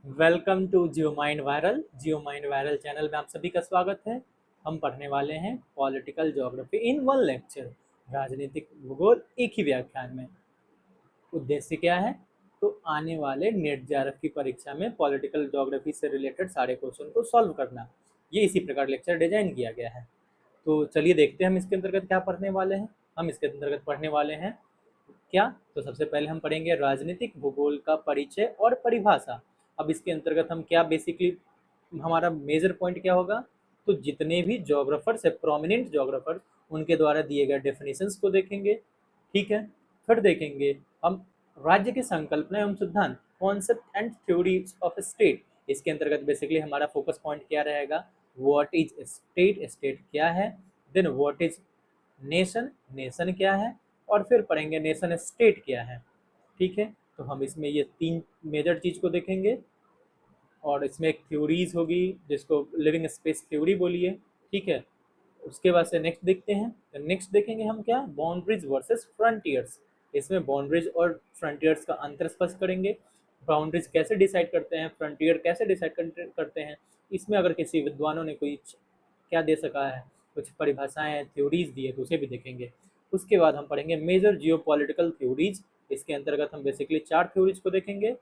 Welcome to Geo Mind Viral channel में आप सभी का स्वागत है। हम पढ़ने वाले हैं political geography in one lecture, राजनीतिक भूगोल एक ही व्याख्यान में। उद्देश्य क्या है? तो आने वाले नेट जेआरएफ की परीक्षा में पॉलिटिकल ज्योग्राफी से रिलेटेड सारे क्वेश्चन को सॉल्व करना। ये इसी प्रकार लेक्चर डिजाइन किया गया है। तो चलिए देखते हैं हम इसके अंतर्गत क्या पढ़ने वाले हैं। हम इसके अंतर्गत पढ़ने वाले हैं क्या? तो सबसे पहले हम पढ़ेंगे राजनीतिक भूगोल का परिचय और परिभाषा। अब इसके अंतर्गत हम क्या बेसिकली हमारा मेजर पॉइंट क्या होगा? तो जितने भी जोग्राफर्स है, प्रोमिनेंट जोग्राफर्स, उनके द्वारा दिए गए डेफिनेशंस को देखेंगे। ठीक है। फिर देखेंगे हम राज्य के संकल्पना एवं सिद्धांत, concept and theories of state. इसके अंतर्गत बेसिकली हमारा फोकस पॉइंट क्या रहेगा? व्हाट इज स्टेट, स्टेट क्या है। Then what is nation, nation क्या है। और फिर पढ़ेंगे नेशन स्टेट क्या है। ठीक है। तो हम इसमें ये तीन मेजर चीज को देखेंगे और इसमें एक थ्योरीज होगी जिसको लिविंग स्पेस थ्योरी बोलिए। ठीक है। उसके बाद से नेक्स्ट देखते हैं। तो नेक्स्ट देखेंगे हम क्या? Boundaries versus frontiers. इसमें बाउंड्रीज और फ्रंटियर्स का अंतर स्पष्ट करेंगे। बाउंड्रीज कैसे डिसाइड करते हैं, फ्रंटियर कैसे डिसाइड करते हैं। इसमें अगर किसी विद्वानों ने कोई क्या दे सका है, कुछ परिभाषाएं थ्योरीज दी है, तो उसे भी देखेंगे। उसके बाद हम पढ़ेंगे मेजर जियो पॉलिटिकल थ्योरीज। इसके अंतर्गत हम बेसिकली चार थ्योरीज को देखेंगे।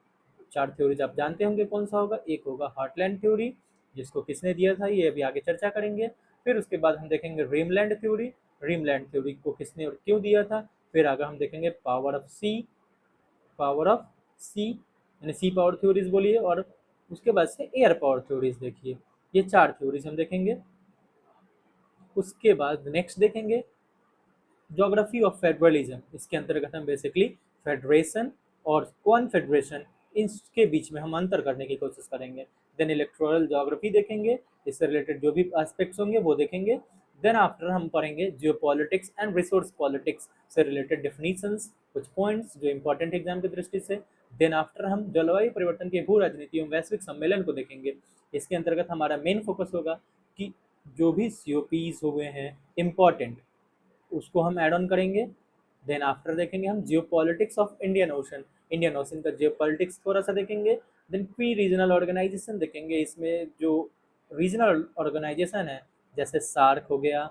चार थ्योरीज आप जानते होंगे कौन सा होगा। एक होगा हार्टलैंड थ्योरी, जिसको किसने दिया था ये अभी आगे चर्चा करेंगे। फिर उसके बाद हम देखेंगे रीमलैंड थ्योरी, रीमलैंड थ्योरी को किसने और क्यों दिया था। फिर आगे हम देखेंगे power of sea, power of sea यानी सी पावर थ्योरीज बोलिए। और उसके बाद से एयर पावर थ्योरीज देखिए। ये चार थ्योरीज हम देखेंगे। उसके बाद नेक्स्ट देखेंगे ज्योग्राफी ऑफ फेडरलिज्म। इसके अंतर्गत हम बेसिकली फेडरेशन और कॉन्फेडरेशन, इसके बीच में हम अंतर करने की कोशिश करेंगे। देन इलेक्टोरल ज्योग्राफी देखेंगे, इससे रिलेटेड जो भी एस्पेक्ट्स होंगे वो देखेंगे। देन आफ्टर हम पढ़ेंगे जियोपॉलिटिक्स एंड रिसोर्स पॉलिटिक्स से रिलेटेड डेफिनेशंस, कुछ पॉइंट्स जो इंपॉर्टेंट एग्जाम की दृष्टि से। देन आफ्टर हम जलवायु परिवर्तन के भू राजनीति एवं वैश्विक सम्मेलन को देखेंगे। इसके अंतर्गत हमारा मेन फोकस होगा कि जो भी सीओपीज हुए हैं इम्पॉर्टेंट, उसको हम ऐड ऑन करेंगे। देन आफ्टर देखेंगे हम जियो politics of Indian ocean, Indian ocean का जियो पॉलिटिक्स थोड़ा सा देखेंगे। देन प्री रीजनल ऑर्गेनाइजेशन देखेंगे, इसमें जो रीजनल ऑर्गेनाइजेशन है जैसे सार्क हो गया।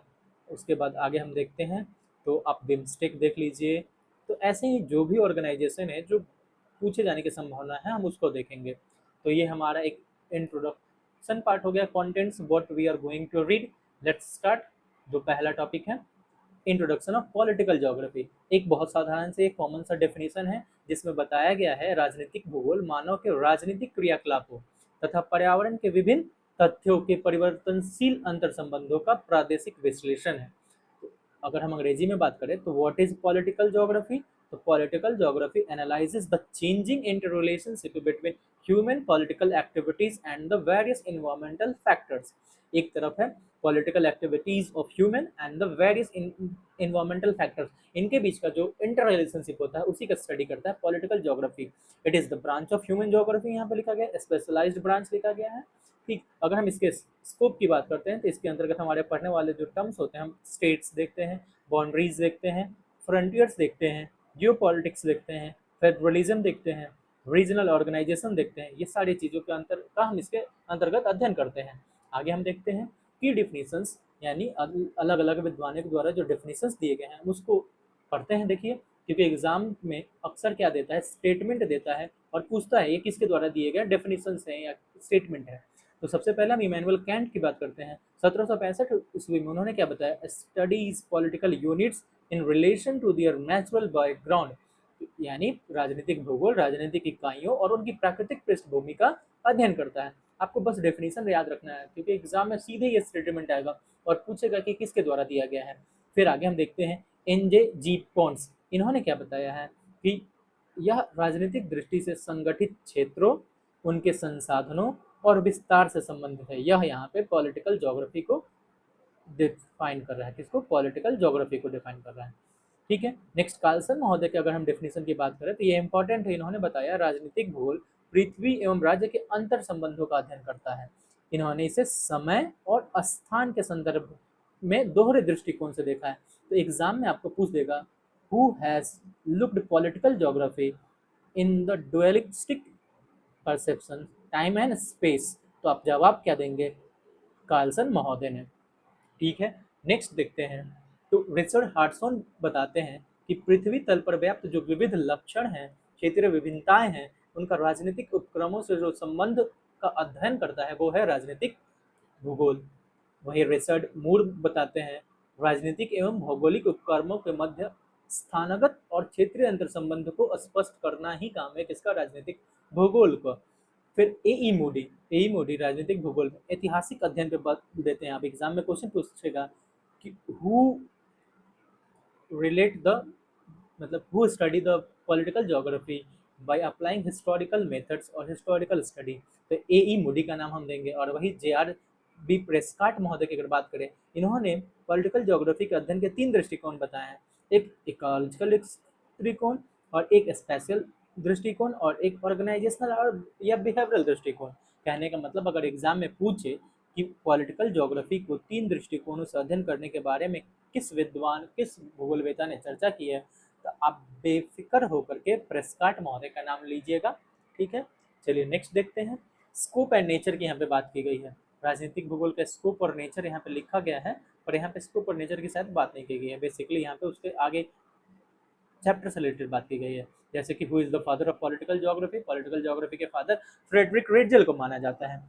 उसके बाद आगे हम देखते हैं तो आप बिम्स्टेक देख लीजिए। तो ऐसे ही जो भी ऑर्गेनाइजेशन है जो पूछे जाने की संभावना है हम उसको देखेंगे। तो ये हमारा एक इंट्रोडक्शन पार्ट हो गया, contents what we are going to read. Let's start. जो पहला टॉपिक है इंट्रोडक्शन ऑफ पॉलिटिकल ज्योग्राफी, एक बहुत साधारण से एक कॉमन सा डेफिनेशन है जिसमें बताया गया है राजनीतिक भूगोल मानव के राजनीतिक क्रियाकलापों तथा पर्यावरण के विभिन्न तथ्यों के परिवर्तनशील अंतर संबंधों का प्रादेशिक विश्लेषण है। तो अगर हम अंग्रेजी में बात करें तो व्हाट इज पॉलिटिकल ज्योग्राफी? तो political geography analyses the changing interrelationship between human political activities and the various environmental factors. एक तरफ है political activities of human and the various environmental factors, इनके बीच का जो इंटर रिलेशनशिप होता है उसी का स्टडी करता है political geography. It is the branch of human geography, यहाँ पे लिखा गया है, स्पेशलाइज्ड ब्रांच लिखा गया है। ठीक। अगर हम इसके स्कोप की बात करते हैं तो इसके अंतर्गत हमारे पढ़ने वाले जो टर्म्स होते हैं, हम स्टेट्स देखते हैं, बाउंड्रीज देखते हैं, फ्रंटियर्स देखते हैं, जियो पॉलिटिक्स देखते हैं, फेडरलिज्म देखते हैं, रीजनल ऑर्गेनाइजेशन देखते हैं। ये सारी चीज़ों के अंतर का हम इसके अंतर्गत अध्ययन करते हैं। आगे हम देखते हैं की डिफिनीशंस, यानी अलग अलग विद्वानों के द्वारा जो डिफिनीशंस दिए गए हैं उसको पढ़ते हैं। देखिए, क्योंकि एग्जाम में अक्सर क्या देता है, स्टेटमेंट देता है और पूछता है ये किसके द्वारा दिए गए डेफिनेशंस हैं या स्टेटमेंट है। तो सबसे पहले हम इमैनुअल कैंट की बात करते हैं। 1765 ईस्वी में उन्होंने क्या बताया? Studies political units in relation to their natural background, यानी राजनीतिक भूगोल राजनीतिक इकाइयों और उनकी प्राकृतिक पृष्ठभूमि का अध्ययन करता है। आपको बस डेफिनेशन याद रखना है क्योंकि एग्जाम में सीधे ये स्टेटमेंट आएगा और पूछेगा कि किसके द्वारा दिया गया है। फिर आगे हम देखते हैं एनजे जी पॉन्स, इन्होंने क्या बताया है कि यह राजनीतिक दृष्टि से संगठित क्षेत्रों, उनके संसाधनों और विस्तार से संबंधित है। यह यहाँ पे पॉलिटिकल ज्योग्राफी को डिफाइन कर रहा है। किसको? पॉलिटिकल ज्योग्राफी को डिफाइन कर रहा है। ठीक है। नेक्स्ट कार्लसन महोदय की अगर हम डेफिनेशन की बात करें तो ये इंपॉर्टेंट है। इन्होंने बताया राजनीतिक भूगोल पृथ्वी एवं राज्य के अंतर संबंधों का अध्ययन करता है। इन्होंने इसे समय और स्थान के संदर्भ में दोहरे दृष्टिकोण से देखा है। तो एग्जाम में आपको पूछ देगा who has looked political geography in the dualistic perceptions time and space. तो आप जवाब क्या देंगे? कार्लसन महोदय ने। ठीक है, नेक्स्ट देखते हैं। तो रिचर्ड हार्टसॉन बताते हैं कि पृथ्वी तल पर व्याप्त जो विविध लक्षण हैं, क्षेत्रीय विभिन्नताएं हैं, उनका राजनीतिक उपक्रमों से जो संबंध का अध्ययन करता है वो है राजनीतिक भूगोल। वहीं रिचर्ड मूर बताते हैं राजनीतिक एवं भौगोलिक उपक्रमों के मध्य स्थानगत और क्षेत्रीय अंतर संबंध को स्पष्ट करना ही काम है किसका? राजनीतिक भूगोल को। फिर ए ई मोडी राजनीतिक भूगोल में ऐतिहासिक अध्ययन पे बात देते हैं। आप एग्जाम में क्वेश्चन पूछेगा कि हु रिलेट द मतलब who study the political geography by applying historical methods और हिस्टोरिकल स्टडी। तो ए ई मोडी का नाम हम देंगे। और वही जे आर बी प्रेस्काट महोदय की अगर बात करें, इन्होंने पॉलिटिकल ज्योग्राफी के अध्ययन के 3 दृष्टिकोण बताए हैं। एक इकोलॉजिकल दृष्टिकोण और एक स्पेशल दृष्टिकोण और एक ऑर्गेनाइजेशनल और या बिहेवियरल दृष्टिकोण। कहने का मतलब अगर एग्जाम में पूछे कि पॉलिटिकल ज्योग्राफी को 3 दृष्टिकोणों से अध्ययन करने के बारे में किस भूगोलवेता ने चर्चा की है, तो आप बेफिक्र होकर के प्रेस्काट महोदय का नाम लीजिएगा। ठीक है, चलिए नेक्स्ट देखते हैं। स्कोप एंड नेचर की यहाँ पे बात की गई है। राजनीतिक भूगोल का स्कोप और नेचर यहाँ पे लिखा गया है, और यहाँ पे स्कोप और नेचर की शायद बात नहीं की गई है। बेसिकली यहाँ पे उसके आगे चैप्टर से रिलेटेड बात की गई है। जैसे कि who is the father of political geography, political geography के फादर फ्रेडरिक रेडजल को माना जाता है।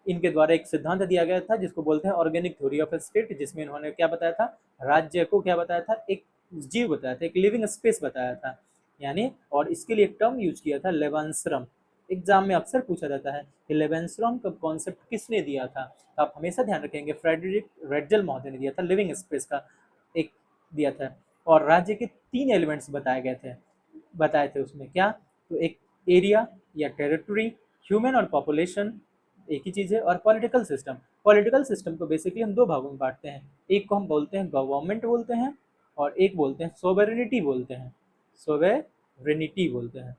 इनके द्वारा एक सिद्धांत दिया गया था जिसको बोलते हैं ऑर्गेनिक थ्योरी ऑफ स्टेट, जिसमें इन्होंने क्या बताया था? राज्य को क्या बताया था? एक जीव बताया था, एक लिविंग स्पेस बताया था यानी। और इसके लिए एक टर्म यूज किया था लेवेंसरम। एग्जाम में अक्सर पूछा जाता है कि लेवेंसरम का कॉन्सेप्ट किसने दिया था, तो आप हमेशा ध्यान रखेंगे फ्रेडरिक रेडजल महोदय ने दिया था। लिविंग स्पेस का एक दिया था। और राज्य के 3 एलिमेंट्स बताए थे उसमें क्या? तो एक एरिया या टेरिटरी, ह्यूमन और पॉपुलेशन एक ही चीज़ है, और पॉलिटिकल सिस्टम। पॉलिटिकल सिस्टम को बेसिकली हम 2 भागों में बांटते हैं। एक को हम बोलते हैं गवर्नमेंट बोलते हैं, और एक बोलते हैं सोवेरेनिटी बोलते हैं। सोवेरेनिटी बोलते हैं,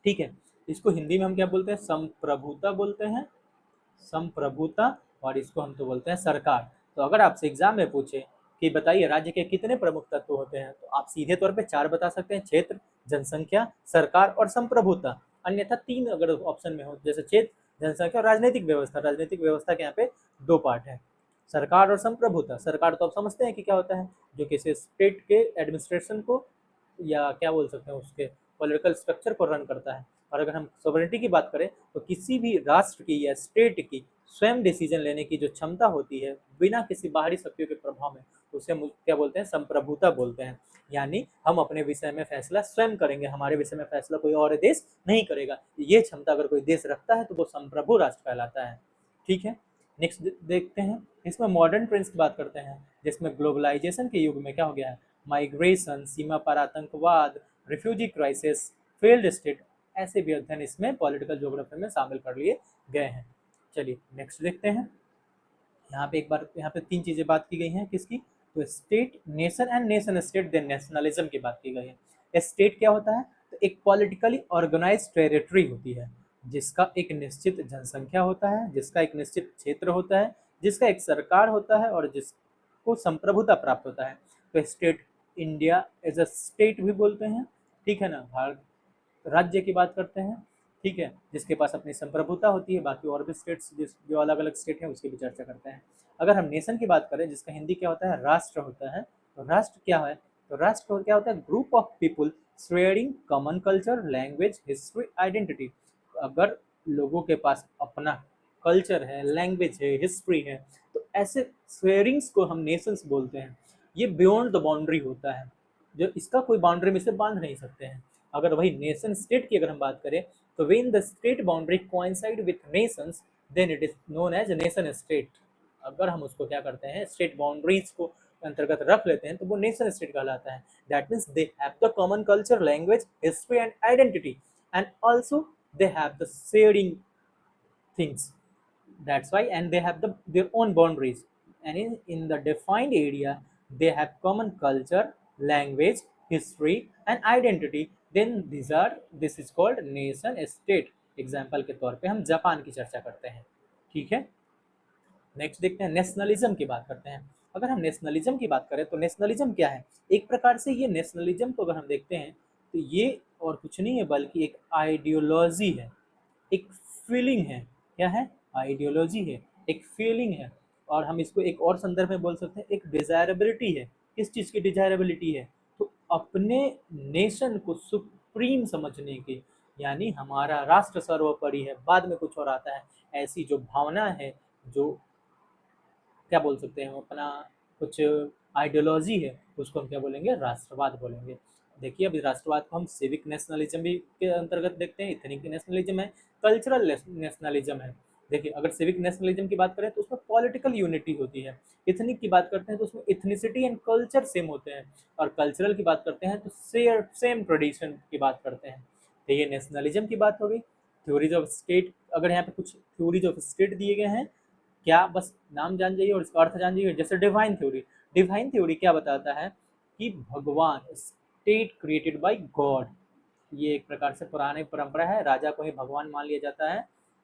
ठीक है। इसको हिंदी में हम क्या बोलते हैं? संप्रभुता बोलते हैं, संप्रभुता। और इसको हम तो बोलते हैं सरकार। तो अगर आपसे एग्जाम में पूछे कि बताइए राज्य के कितने प्रमुख तत्व होते हैं, तो आप सीधे तौर पे 4 बता सकते हैं: क्षेत्र, जनसंख्या, सरकार और संप्रभुता। अन्यथा 3 अगर ऑप्शन में हो, जैसे क्षेत्र, जनसंख्या और राजनीतिक व्यवस्था। राजनीतिक व्यवस्था के यहाँ पे 2 पार्ट है, सरकार और संप्रभुता। सरकार तो आप समझते हैं कि क्या होता है, जो किसी स्टेट के एडमिनिस्ट्रेशन को या क्या बोल सकते हैं उसके पॉलिटिकल स्ट्रक्चर को रन करता है। और अगर हम सॉवरेनिटी की बात करें तो किसी भी राष्ट्र की या स्टेट की स्वयं डिसीजन लेने की जो क्षमता होती है बिना किसी बाहरी शक्तियों के प्रभाव में, उसे हम क्या बोलते हैं? संप्रभुता बोलते हैं। यानी हम अपने विषय में फैसला स्वयं करेंगे, हमारे विषय में फैसला कोई और देश नहीं करेगा। ये क्षमता अगर कोई देश रखता है तो वो संप्रभु राष्ट्र कहलाता है। ठीक है, नेक्स्ट देखते हैं। इसमें मॉडर्न ट्रेंड्स की बात करते हैं, जिसमें ग्लोबलाइजेशन के युग में क्या हो गया है? माइग्रेशन, सीमा पार आतंकवाद, रिफ्यूजी क्राइसिस, फेल्ड स्टेट, ऐसे भी अध्ययन इसमें पॉलिटिकल ज्योग्राफी में शामिल कर लिए गए हैं। चलिए नेक्स्ट देखते हैं। यहाँ पे 3 चीजें बात की गई हैं किसकी? तो state, nation and nation state, then nationalism की बात की गई है। स्टेट क्या होता है? तो एक पॉलिटिकली ऑर्गेनाइज्ड टेरिटरी होती है जिसका एक निश्चित जनसंख्या होता है, जिसका एक निश्चित क्षेत्र होता है, जिसका एक सरकार होता है और जिसको संप्रभुता प्राप्त होता है। तो state, India as a state भी बोलते हैं, ठीक है ना। भारत राज्य की बात करते हैं, ठीक है, जिसके पास अपनी संप्रभुता होती है। बाकी और भी स्टेट्स जो अलग अलग स्टेट हैं उसकी भी चर्चा करते हैं। अगर हम नेशन की बात करें, जिसका हिंदी क्या होता है? राष्ट्र होता है। तो राष्ट्र क्या है? तो राष्ट्र क्या होता है? Group of people sharing common culture, language, history, identity. अगर लोगों के पास अपना कल्चर है, लैंग्वेज है, हिस्ट्री है, तो ऐसे शेयरिंग्स को हम नेशंस बोलते हैं। ये बियॉन्ड द बाउंड्री होता है, जो इसका कोई बाउंड्री में से बांध नहीं सकते हैं। अगर वही नेशन स्टेट की अगर हम बात करें, तो when the state boundary coincide with nations, then it is known as nation state. अगर हम उसको क्या करते हैं, स्टेट बाउंड्रीज को अंतर्गत रख लेते हैं, तो वो नेशन स्टेट कहलाता है। That means they have the common culture, language, history and identity, and also they have the sharing things. That's why, and they have their own boundaries, and in the defined area they have common culture, language, history and identity. Then this is called nation state. Example के तौर पे हम Japan की चर्चा करते हैं, ठीक है। नेक्स्ट देखते हैं, नेशनलिज्म की बात करते हैं। अगर हम नेशनलिज्म की बात करें तो नेशनलिज्म क्या है? एक प्रकार से ये नेशनलिज्म को अगर हम देखते हैं तो ये और कुछ नहीं है बल्कि एक आइडियोलॉजी है, एक फीलिंग है। क्या है? आइडियोलॉजी है, एक फीलिंग है। और हम इसको एक और संदर्भ में बोल सकते हैं, एक डिजायरेबिलिटी है। किस चीज़ की डिजायरेबिलिटी है? तो अपने नेशन को सुप्रीम समझने की, यानी हमारा राष्ट्र सर्वोपरि है, बाद में कुछ और आता है, ऐसी जो भावना है, जो क्या बोल सकते हैं हम अपना कुछ आइडियोलॉजी है, उसको हम क्या बोलेंगे? राष्ट्रवाद बोलेंगे। देखिए अभी राष्ट्रवाद को हम सिविक नेशनलिज्म भी के अंतर्गत देखते हैं, इथनिक नेशनलिज्म है, कल्चरल नेशनलिज्म है। देखिए अगर सिविक नेशनलिज्म की बात करें तो उसमें पॉलिटिकल यूनिटी होती है, इथनिक की बात करते हैं तो उसमें इथनिसिटी एंड कल्चर सेम होते हैं, और कल्चरल की बात करते हैं तो सेम ट्रेडिशन की बात करते हैं। तो ये नेशनलिज्म की बात हो गई। थ्योरीज ऑफ स्टेट, अगर यहाँ पे कुछ थ्योरीज ऑफ स्टेट दिए गए हैं, क्या बस नाम जान जाइए और इसका अर्थ जान जाइए। जैसे डिवाइन थ्योरी, डिवाइन थ्योरी क्या बताता है कि भगवान, स्टेट क्रिएटेड बाय गॉड, ये एक प्रकार से पुरानी परंपरा है, राजा को ही भगवान मान लिया जाता है।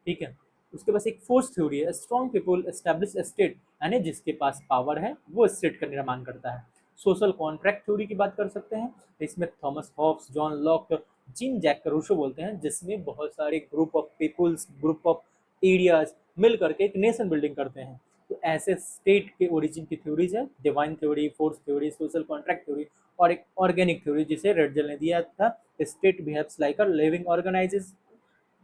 ठीक है, उसके पास एक फोर्स थ्योरी है, स्ट्रॉन्ग पीपल एस्टैब्लिश स्टेट, यानी जिसके पास पावर है वो स्टेट का निर्माण करता है। सोशल कॉन्ट्रैक्ट थ्योरी की बात कर सकते हैं, इसमें Thomas Hobbes, John Locke, Jean Jacques Rousseau बोलते हैं, जिसमें बहुत सारे group of peoples, group of areas मिल करके एक नेशन बिल्डिंग करते हैं। तो ऐसे स्टेट के ओरिजिन की थ्योरीज है, divine theory, force theory, social contract theory, और एक ऑर्गेनिक थ्योरी जिसे रेडजल ने दिया था, state behaves like a living organises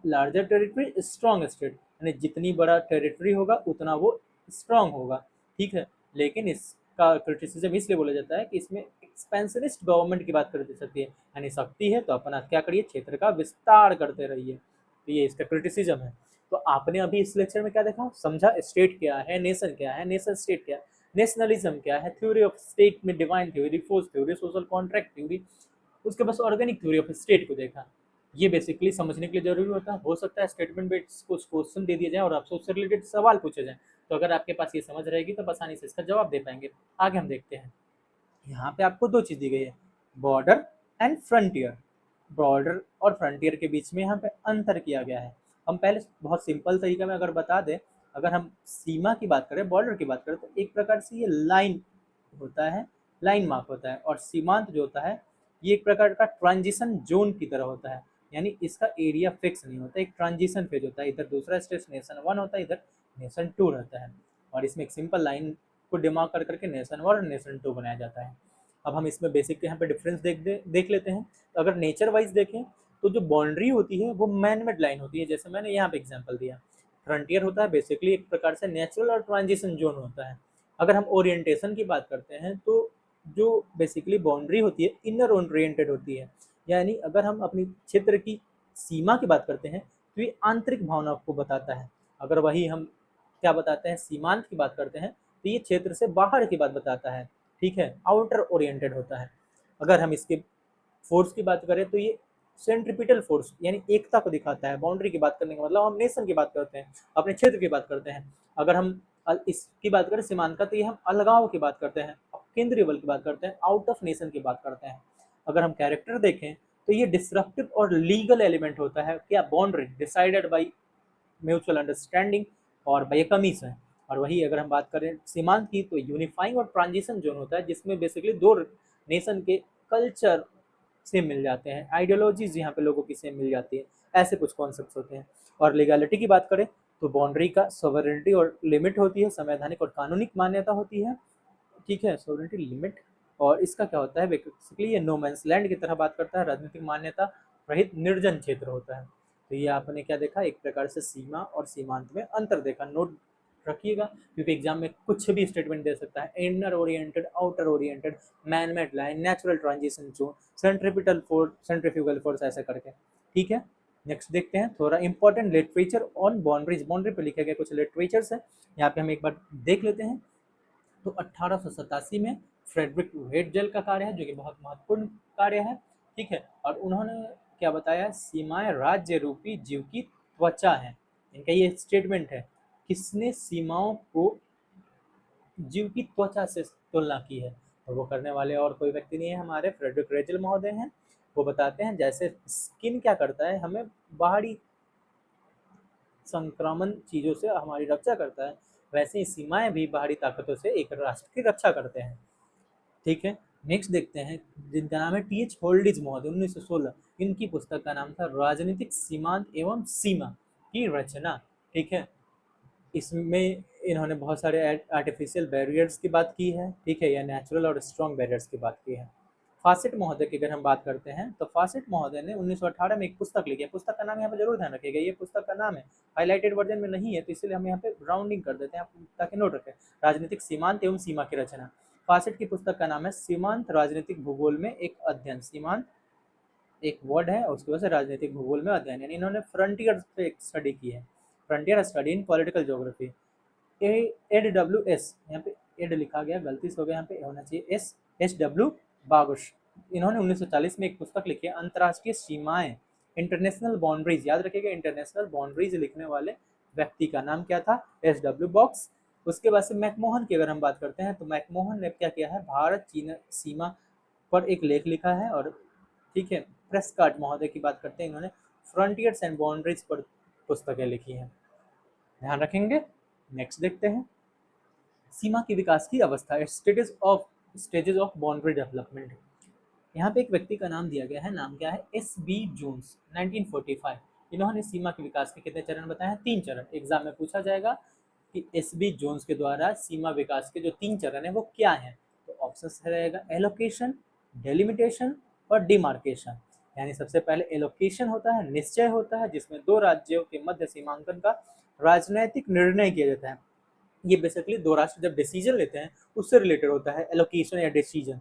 larger territory strong state, यानी जितनी बड़ा टेरिटरी होगा उतना वो स्ट्रॉन्ग होगा। ठीक है, लेकिन इसका क्रिटिसिज्म इसलिए बोला जाता है कि इसमें एक्सपेंशनिस्ट गवर्नमेंट की बात कर दे सकती है, यानी शक्ति है तो अपना क्या करिए, क्षेत्र का विस्तार करते रहिए। तो ये इसका क्रिटिसिज्म है। तो आपने अभी इस लेक्चर में क्या देखा, समझा स्टेट क्या है, नेशन क्या है, नेशन स्टेट क्या है, नेशनलिज्म क्या है, थ्योरी ऑफ स्टेट में divine theory, force theory, social contract theory, उसके पास ऑर्गेनिक थ्योरी ऑफ स्टेट को देखा। ये बेसिकली समझने के लिए जरूरी होता है। हो सकता है स्टेटमेंट बेस्ड कुछ क्वेश्चन दे दिए जाए और आपसे उससे रिलेटेड सवाल पूछे जाए, तो अगर आपके पास ये समझ रहेगी तो आसानी से इसका जवाब दे पाएंगे। आगे हम देखते हैं, यहाँ पे आपको दो चीज दी गई है, बॉर्डर एंड फ्रंटियर। बॉर्डर और फ्रंटियर के बीच में यहाँ पे अंतर किया गया है। हम पहले बहुत सिंपल तरीके में अगर बता दें, अगर हम सीमा की बात करें, बॉर्डर की बात करें, तो एक प्रकार से ये लाइन होता है, लाइन मार्क होता है, और सीमांत जो होता है ये एक प्रकार का ट्रांजिशन जोन की तरह होता है, यानी इसका एरिया फिक्स नहीं होता, एक ट्रांजिशन फेज होता है, इधर दूसरा स्टेट नेशन वन होता है, इधर नेशन टू रहता है, और इसमें एक सिंपल लाइन को डिमार्क कर करके नेशन वन और नेशन टू बनाया जाता है। अब हम इसमें बेसिक यहाँ पे डिफरेंस देख लेते हैं। तो अगर नेचर वाइज देखें तो जो बाउंड्री होती है वो मैन मेड लाइन होती है, जैसे मैंने यहाँ पे एग्जांपल दिया। फ्रंटियर होता है बेसिकली एक प्रकार से नेचुरल और ट्रांजिशन जोन होता है। अगर हम ओरिएंटेशन की बात करते हैं तो जो बेसिकली बाउंड्री होती है इनर ओरिएंटेड होती है, यानी अगर हम अपनी क्षेत्र की सीमा की बात करते हैं तो ये आंतरिक भावना को बताता है। अगर वही हम क्या बताते हैं, सीमांत की बात करते हैं तो ये क्षेत्र से बाहर की बात बताता है। ठीक है, आउटर ओरिएंटेड होता है। अगर हम इसके फोर्स की बात करें तो ये सेंट्रिपिटल फोर्स यानी एकता को दिखाता है। बाउंड्री की बात करने का मतलब हम नेशन की बात करते हैं, अपने क्षेत्र की बात करते हैं। अगर हम इसकी बात करें सीमांत का, तो ये हम अलगाव की बात करते हैं, केंद्रीय बल की बात करते हैं, आउट ऑफ नेशन की बात करते हैं। अगर हम कैरेक्टर देखें तो ये डिसरप्टिव और लीगल एलिमेंट होता है। क्या? Boundary decided by mutual understanding और बाय कमीशन। और वही अगर हम बात करें सीमांत की तो यूनिफाइंग और ट्रांजिशन जोन होता है, जिसमें बेसिकली दो नेशन के कल्चर से मिल जाते हैं, आइडियोलॉजीज यहाँ पे लोगों की सेम मिल जाती है, ऐसे कुछ कॉन्सेप्ट्स होते हैं। और लीगैलिटी की बात करें तो बाउंड्री का सॉवरेनिटी और लिमिट होती है, संवैधानिक और कानूनिक मान्यता होती है। ठीक है, सॉवरेनिटी लिमिट, और इसका क्या होता है बेसिकली ये नो मैंस लैंड की तरह बात करता है, राजनीतिक मान्यता रहित निर्जन क्षेत्र होता है। तो ये आपने क्या देखा, एक प्रकार से सीमा और सीमांत में अंतर देखा। नोट रखिएगा क्योंकि एग्जाम में कुछ भी स्टेटमेंट दे सकता है, inner oriented, outer oriented, man made line, natural transition zone, centripetal force, centrifugal force, ऐसे करके। ठीक है, नेक्स्ट देखते हैं थोड़ा important literature on boundaries. Boundary पर लिखे गए कुछ लिटरेचर्स है, यहाँ पे हम एक बार देख लेते हैं। तो 1887 में फ्रेडरिक हेडजल का कार्य है, जो कि बहुत महत्वपूर्ण कार्य है। ठीक है, और उन्होंने क्या बताया, सीमाएं राज्य रूपी जीव की त्वचा है। इनका ये स्टेटमेंट है, किसने सीमाओं को जीव की त्वचा से तुलना की है, और वो करने वाले और कोई व्यक्ति नहीं है, हमारे फ्रेडरिक हेडजल महोदय हैं। वो बताते हैं जैसे स्किन क्या करता है, हमें बाहरी संक्रमण चीजों से हमारी रक्षा करता है, वैसे ही सीमाएं भी बाहरी ताकतों से एक राष्ट्र की रक्षा करते हैं। ठीक है, नेक्स्ट देखते हैं, जिनका नाम है TH होल्डिज महोदय, 1916। इनकी पुस्तक का नाम था राजनीतिक सीमांत एवं सीमा। की रचना। ठीक है, इसमें इन्होंने बहुत सारे आर्टिफिशियल बैरियर्स की बात की है, ठीक है, या नेचुरल और स्ट्रॉन्ग बैरियर्स की बात की है। फासेट महोदय की अगर हम बात करते हैं तो फासेट महोदय ने 1918 में एक पुस्तक लिखी है। पुस्तक का नाम यहाँ पे जरूर ध्यान रखिएगा, ये पुस्तक का नाम है, हाईलाइटेड वर्जन में नहीं है तो इसलिए हम यहाँ पे राउंडिंग कर देते हैं ताकि नोट रखें। राजनीतिक सीमांत एवं सीमा की रचना। फासेट की पुस्तक का नाम है सीमांत राजनीतिक भूगोल में एक अध्ययन। सीमांत एक वर्ड है और उसकी वजह से राजनीतिक भूगोल में अध्ययन, यानी इन्होंने फ्रंटियर पे एक स्टडी की है, frontier study in political geography. AWS, यहाँ पे एड लिखा गया, गलती से हो गया, यहाँ पे होना चाहिए SW बागुश। इन्होंने 1940 में एक पुस्तक लिखी है अंतर्राष्ट्रीय सीमाएं, इंटरनेशनल बाउंड्रीज। याद रखिएगा, इंटरनेशनल बाउंड्रीज लिखने वाले व्यक्ति का नाम क्या था, SW बॉक्स। उसके बाद से मैकमोहन की अगर हम बात करते हैं तो मैकमोहन ने क्या किया है, भारत चीन सीमा पर एक लेख लिखा है। और ठीक है, प्रेस्कॉट महोदय की बात करते हैं, इन्होंने फ्रंटियर्स एंड बाउंड्रीज पर पुस्तकें लिखी हैं, ध्यान रखेंगे। नेक्स्ट देखते हैं, सीमा के विकास की अवस्था, स्टेजेस ऑफ बाउंड्री डेवलपमेंट। यहाँ पे एक व्यक्ति का नाम दिया गया है, नाम क्या है, SB जोन्स, 1945। इन्होंने सीमा के विकास के कितने चरण बताए हैं, 3 चरण। एग्जाम में पूछा जाएगा कि SB जोन्स के द्वारा सीमा विकास के जो 3 चरण है वो क्या है, तो ऑप्शन रहेगा एलोकेशन, डेलिमिटेशन और डिमार्केशन। यानी सबसे पहले एलोकेशन होता है, निश्चय होता है, जिसमें 2 राज्यों के मध्य सीमांकन का राजनैतिक निर्णय किया जाता है। ये बेसिकली 2 राष्ट्र जब डिसीजन लेते हैं उससे रिलेटेड होता है एलोकेशन या डिसीजन।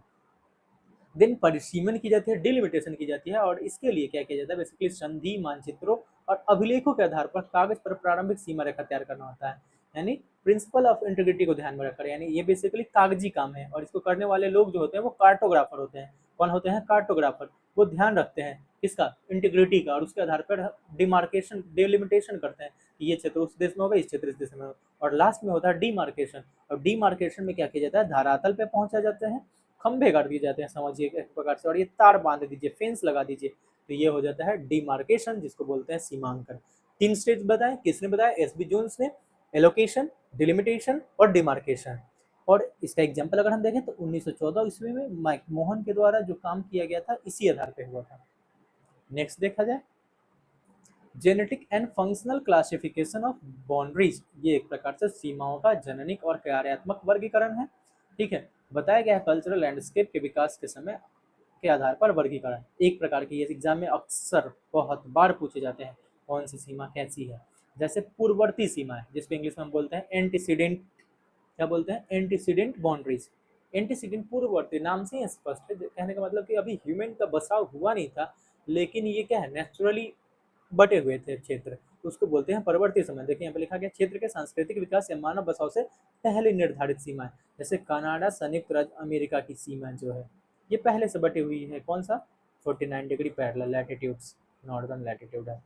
देन परिसीमन की जाती है, डिलिमिटेशन की जाती है, और इसके लिए क्या किया जाता है, बेसिकली संधि, मानचित्रों और अभिलेखों के आधार पर कागज पर प्रारंभिक सीमा रेखा तैयार करना होता है। यानी प्रिंसिपल ऑफ इंटीग्रिटी को ध्यान में रखकर, यानी ये बेसिकली कागजी काम है और इसको करने वाले लोग जो होते हैं वो कार्टोग्राफर होते हैं। कौन होते हैं, कार्टोग्राफर। वो ध्यान रखते हैं किसका, इंटीग्रिटी का, और उसके आधार पर डिमार्केशन, डिलिमिटेशन करते हैं कि ये क्षेत्र उस देश में होगा, इस क्षेत्र इस देश में होगा। और लास्ट में होता है डिमार्केशन, और डिमार्केशन में क्या किया जाता है, धरातल पे पहुंचा जाते हैं, खंभे कर दिए जाते हैं, समझिए एक प्रकार से, और ये तार बांध दीजिए, फेंस लगा दीजिए, तो ये हो जाता है डिमार्केशन, जिसको बोलते हैं सीमांकन। 3 स्टेज बताए, किसने बताया, SB जोन्स ने, एलोकेशन, डिलिमिटेशन और डिमार्केशन। और इसका एग्जाम्पल अगर हम देखें तो 1914 ईस्वी में मैकमोहन के द्वारा जो काम किया गया था इसी आधार पर हुआ था। नेक्स्ट देखा जाए, genetic and functional classification of boundaries. ये एक प्रकार से सीमाओं का जननिक और कार्यात्मक वर्गीकरण है। ठीक है, बताया गया है कल्चरल लैंडस्केप के विकास के समय के आधार पर वर्गीकरण। एक प्रकार के ये एग्जाम में अक्सर बहुत बार पूछे जाते हैं, कौन सी सीमा कैसी है। जैसे पूर्ववर्ती सीमा है, जिसको इंग्लिश में हम बोलते हैं एंटीसीडेंट, क्या बोलते हैं, एंटीसीडेंट बाउंड्रीज। एंटीसीडेंट पूर्ववर्ती, नाम से ही स्पष्ट है, कहने का मतलब कि अभी ह्यूमन का बसाव हुआ नहीं था, लेकिन ये क्या है, नेचुरली बटे हुए थे क्षेत्र, उसको बोलते हैं परवर्ती समय। देखिए यहाँ पे लिखा गया, क्षेत्र के सांस्कृतिक विकास या मानव बसाव से पहले निर्धारित सीमा है। जैसे कनाडा संयुक्त राज्य अमेरिका की सीमा जो है ये पहले से बटी हुई है, कौन सा, 49 degree parallel latitudes, northern latitude है।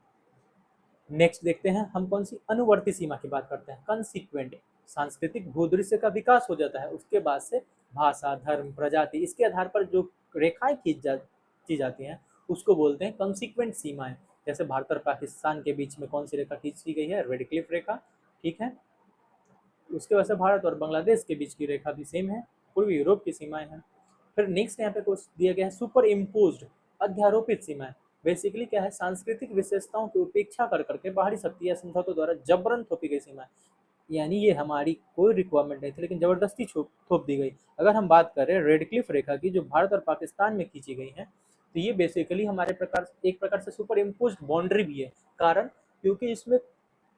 नेक्स्ट देखते हैं हम कौन सी अनुवर्ती सीमा की बात करते हैं, कंसिक्वेंट। सांस्कृतिक भूदृश्य का विकास हो जाता है, उसके बाद से भाषा, धर्म, प्रजाति, इसके आधार पर जो रेखाएं खींची जाती हैं उसको बोलते हैं कंसिक्वेंट सीमाएं। जैसे भारत और पाकिस्तान के बीच में कौन सी रेखा खींची गई है, रेड क्लिफ रेखा। ठीक है, उसके वजह से भारत और बांग्लादेश के बीच की रेखा भी सेम है, पूर्वी यूरोप की सीमाएं हैं। फिर नेक्स्ट यहाँ पे कुछ दिया गया है, सुपर इम्पोज्ड, अध्यारोपित सीमाएं। बेसिकली क्या है, सांस्कृतिक विशेषताओं की उपेक्षा कर करके बाहरी शक्ति या समझौतों द्वारा जबरन थोपी गई सीमाएं। यानी ये हमारी कोई रिक्वायरमेंट नहीं थी लेकिन जबरदस्ती थोप दी गई। अगर हम बात करें रेड क्लिफ रेखा की जो भारत और पाकिस्तान में खींची गई है, तो ये बेसिकली हमारे प्रकार एक प्रकार से सुपर इम्पोज्ड बाउंड्री भी है। कारण, क्योंकि इसमें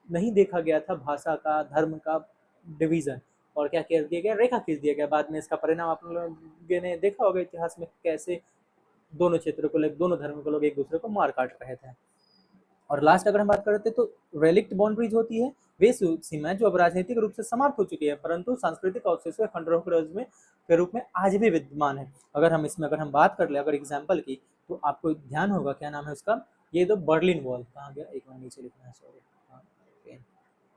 नहीं देखा गया था भाषा का, धर्म का डिवीजन, और क्या कर दिया गया, रेखा खींच दिया गया। बाद में इसका परिणाम आप लोगों ने देखा होगा इतिहास में, कैसे दोनों क्षेत्रों को लोग, दोनों धर्म के लोग एक दूसरे को मार काट रहे थे। और लास्ट अगर हम बात करते तो रेलिक्ट बाउंड्रीज होती है, वे सीमाएं जो अब राजनीतिक रूप से समाप्त हो चुकी है परंतु सांस्कृतिक अवशेषों या खंडरों के रूप में आज भी विद्यमान है। अगर हम इसमें अगर हम बात कर ले अगर एग्जाम्पल की, तो आपको ध्यान होगा, क्या नाम है उसका, ये दो बर्लिन वॉल, कहाँ गया, एक बार नीचे लिखना है, सॉरी,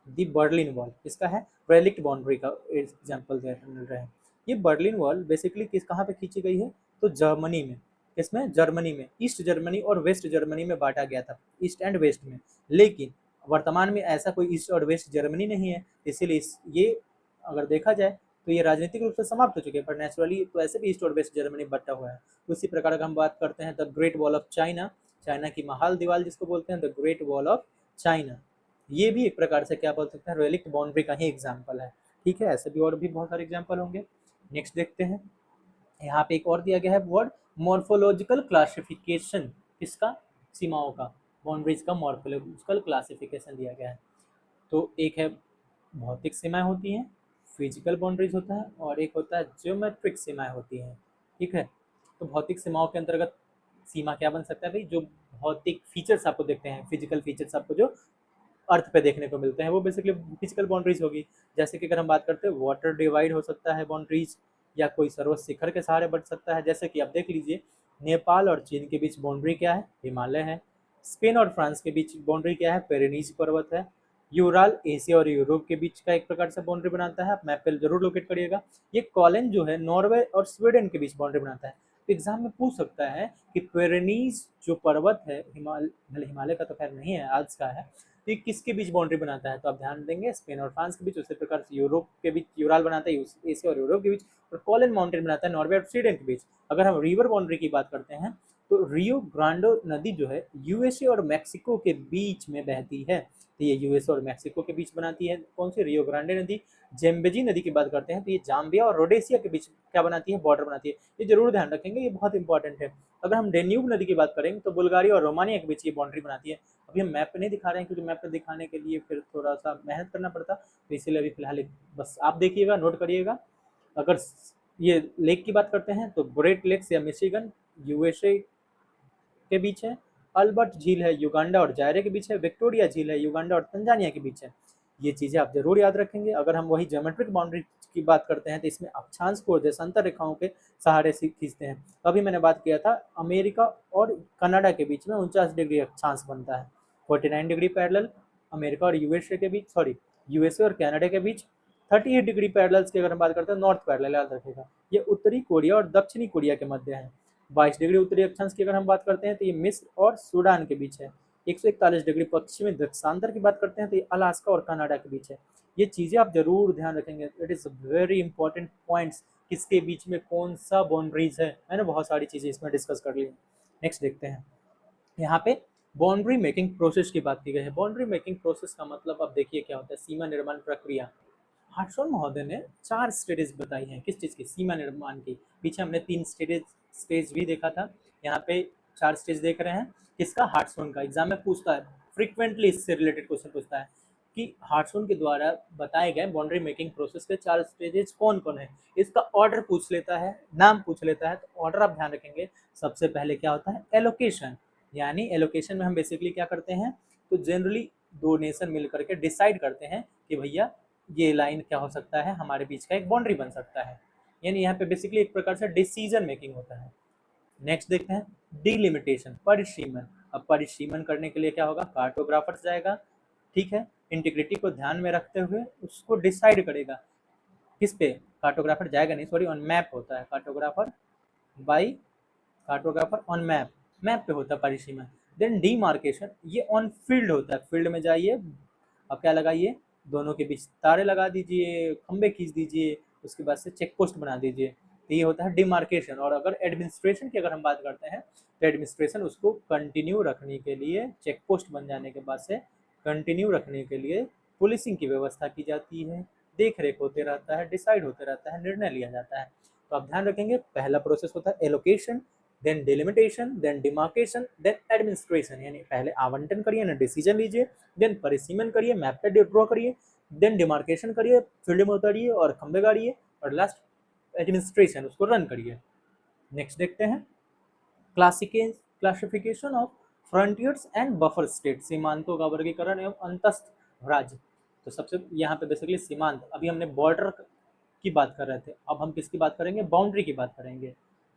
दी बर्लिन वॉल, इसका है रेलिक्ट बाउंड्री का एग्जाम्पल मिल रहा है। ये बर्लिन वॉल बेसिकली किस कहाँ पे खींची गई है, तो जर्मनी में। इसमें जर्मनी में, ईस्ट जर्मनी और वेस्ट जर्मनी में बांटा गया था, ईस्ट एंड वेस्ट में। लेकिन वर्तमान में ऐसा कोई ईस्ट और वेस्ट जर्मनी नहीं है, इसीलिए ये अगर देखा जाए तो ये राजनीतिक रूप से समाप्त हो चुके हैं, पर नेचुरली तो ऐसे भी ईस्ट और वेस्ट जर्मनी बटा हुआ है। उसी प्रकार अगर हम बात करते हैं the great wall of China, China की महाल दीवार जिसको बोलते हैं the great wall of China, ये भी एक प्रकार से क्या बोल सकते हैं, रेलिक्ट बाउंड्री का ही एग्जाम्पल है। ठीक है, ऐसे भी और भी बहुत सारे एग्जाम्पल होंगे। नेक्स्ट देखते हैं, यहाँ पे एक और दिया गया है वर्ड मॉर्फोलॉजिकल क्लासिफिकेशन, किसका, सीमाओं का, बाउंड्रीज का मॉर्फोलॉजिकल क्लासिफिकेशन दिया गया है। तो एक है भौतिक सीमाएं होती हैं, फिजिकल बाउंड्रीज होता है, और एक होता है ज्योमेट्रिक सीमाएं होती हैं। ठीक है, तो भौतिक सीमाओं के अंतर्गत सीमा क्या बन सकता है भाई, जो भौतिक फीचर्स आपको देखते हैं, फिजिकल फीचर्स आपको जो अर्थ पे देखने को मिलते हैं, वो बेसिकली फिजिकल बाउंड्रीज होगी। जैसे कि अगर हम बात करते हैं वाटर डिवाइड हो सकता है बाउंड्रीज, या कोई सरोवर शिखर के सहारे बढ़ सकता है। जैसे कि आप देख लीजिए, नेपाल और चीन के बीच बाउंड्री क्या है, हिमालय है। स्पेन और फ्रांस के बीच बाउंड्री क्या है, पेरेनीज पर्वत है। यूराल एशिया और यूरोप के बीच का एक प्रकार से बाउंड्री बनाता है, आप मैप पे जरूर लोकेट करिएगा। ये कॉलन जो है नॉर्वे और स्वीडन के बीच बाउंड्री बनाता है। तो एग्जाम में पूछ सकता है कि पेरेनीज जो पर्वत है, हिमालय का तो खैर नहीं है, आज का है, तो ये किसके बीच बाउंड्री बनाता है, तो आप ध्यान देंगे स्पेन और फ्रांस के बीच। उसी प्रकार से यूरोप के बीच यूराल बनाता है, एशिया और यूरोप के बीच। और कॉलन माउंटेन बनाता है नॉर्वे और स्वीडन के बीच। अगर हम रिवर बाउंड्री की बात करते हैं, तो रियो ग्रांडो नदी जो है यूएसए और मैक्सिको के बीच में बहती है। तो ये यूएसए और मैक्सिको के बीच बनाती है कौन सी, रियो ग्रांडे नदी। जेम्बेजी नदी की बात करते हैं, तो ये जाम्बिया और रोडेशिया के बीच क्या बनाती है, बॉर्डर बनाती है। ये जरूर ध्यान रखेंगे, ये बहुत इंपॉर्टेंट है। अगर हम डेन्यूब नदी की बात करेंगे, तो बुल्गारिया और रोमानिया के बीच ये बाउंड्री बनाती है। अभी हम मैप पे नहीं दिखा रहे हैं, क्योंकि मैप पे दिखाने के लिए फिर थोड़ा सा मेहनत करना पड़ता, तो इसीलिए अभी फिलहाल बस आप देखिएगा, नोट करिएगा। अगर ये लेक की बात करते हैं, तो ग्रेट लेक्स या मिशिगन यूएसए के बीच है। अल्बर्ट झील है युगांडा और जायरे के बीच है। विक्टोरिया झील है युगांडा और तंजानिया के बीच है। ये चीज़ें आप जरूर याद रखेंगे। अगर हम वही ज्योमेट्रिक बाउंड्री की बात करते हैं, तो इसमें अक्षांश को देशांतर रेखाओं के सहारे से खींचते हैं। अभी मैंने बात किया था अमेरिका और कनाडा के बीच में 49 डिग्री अक्षांश बनता है। 49 डिग्री पैरेलल अमेरिका और यूएसए के बीच, सॉरी यूएसए और कनाडा के बीच। 38 डिग्री पैरेलल्स की अगर हम बात करते हैं, नॉर्थ पैरेलल याद रखेगा, ये उत्तरी कोरिया और दक्षिणी कोरिया के मध्य है। 22 डिग्री उत्तरी अक्षांश की अगर हम बात करते हैं, तो ये मिस्र और सूडान के बीच है। 141 डिग्री पश्चिमी देशांतर की बात करते हैं, तो ये अलास्का और कनाडा के बीच है। ये चीज़ें आप जरूर ध्यान रखेंगे, it is very important points, किसके बीच में कौन सा बाउंड्रीज है। मैंने बहुत सारी चीज़ें इसमें डिस्कस कर ली। नेक्स्ट देखते हैं, यहाँ पे बाउंड्री मेकिंग प्रोसेस की बात की गई है। बाउंड्री मेकिंग प्रोसेस का मतलब अब देखिए क्या होता है, सीमा निर्माण प्रक्रिया। हार्टशॉन महोदय ने 4 स्टेजेस बताई हैं, किस चीज़ की, सीमा निर्माण की। पीछे हमने 3 स्टेज भी देखा था, यहाँ पे 4 स्टेज देख रहे हैं। किसका, हार्टशॉन का। एग्जाम में पूछता है, फ्रिक्वेंटली इससे रिलेटेड क्वेश्चन पूछता है कि हार्टशॉन के द्वारा बताए गए बाउंड्री मेकिंग प्रोसेस के 4 स्टेजेस कौन कौन है। इसका ऑर्डर पूछ लेता है, नाम पूछ लेता है, तो ऑर्डर आप ध्यान रखेंगे। सबसे पहले क्या होता है, एलोकेशन। यानी एलोकेशन में हम बेसिकली क्या करते हैं, तो जनरली 2 नेशन मिल करके डिसाइड करते हैं कि भैया ये लाइन क्या हो सकता है, हमारे बीच का एक बाउंड्री बन सकता है। यानी यहाँ पे बेसिकली एक प्रकार से डिसीजन मेकिंग होता है। नेक्स्ट देखते हैं डिलिमिटेशन, परिसीमन। अब परिसीमन करने के लिए क्या होगा, कार्टोग्राफर जाएगा। ठीक है, इंटीग्रिटी को ध्यान में रखते हुए उसको डिसाइड करेगा। किस पे, कार्टोग्राफर जाएगा नहीं, सॉरी, ऑन मैप होता है cartographer, by cartographer on map, map पे होता है परिसीमन। देन डीमार्केशन, ये ऑन फील्ड होता है, फील्ड में जाइए, अब क्या लगाइए, दोनों के बीच तारे लगा दीजिए, खंबे खींच दीजिए, उसके बाद से चेक पोस्ट बना दीजिए। तो ये होता है डिमार्केशन। और अगर एडमिनिस्ट्रेशन की अगर हम बात करते हैं, तो एडमिनिस्ट्रेशन उसको कंटिन्यू रखने के लिए, चेक पोस्ट बन जाने के बाद से कंटिन्यू रखने के लिए पुलिसिंग की व्यवस्था की जाती है, देख रेख होते रहता है, डिसाइड होते रहता है, निर्णय लिया जाता है। तो आप ध्यान रखेंगे, पहला प्रोसेस होता है allocation, then delimitation, then demarcation, then administration. यानी पहले आवंटन करिए ना, डिसीजन लीजिए, देन परिसीमन करिए, मैप पे ड्रॉ करिए, देन डिमार्केशन करिए, फील्ड में उतारिए और खंबे गाड़िए, और लास्ट एडमिनिस्ट्रेशन, उसको रन करिए। नेक्स्ट देखते हैं classification of frontiers and buffer state, सीमांतों का वर्गीकरण एवं अंतस्थ राज्य। तो सबसे यहाँ पे बेसिकली सीमांत, अभी हमने बॉर्डर की बात कर रहे थे, अब हम किसकी बात करेंगे, बाउंड्री की बात करेंगे।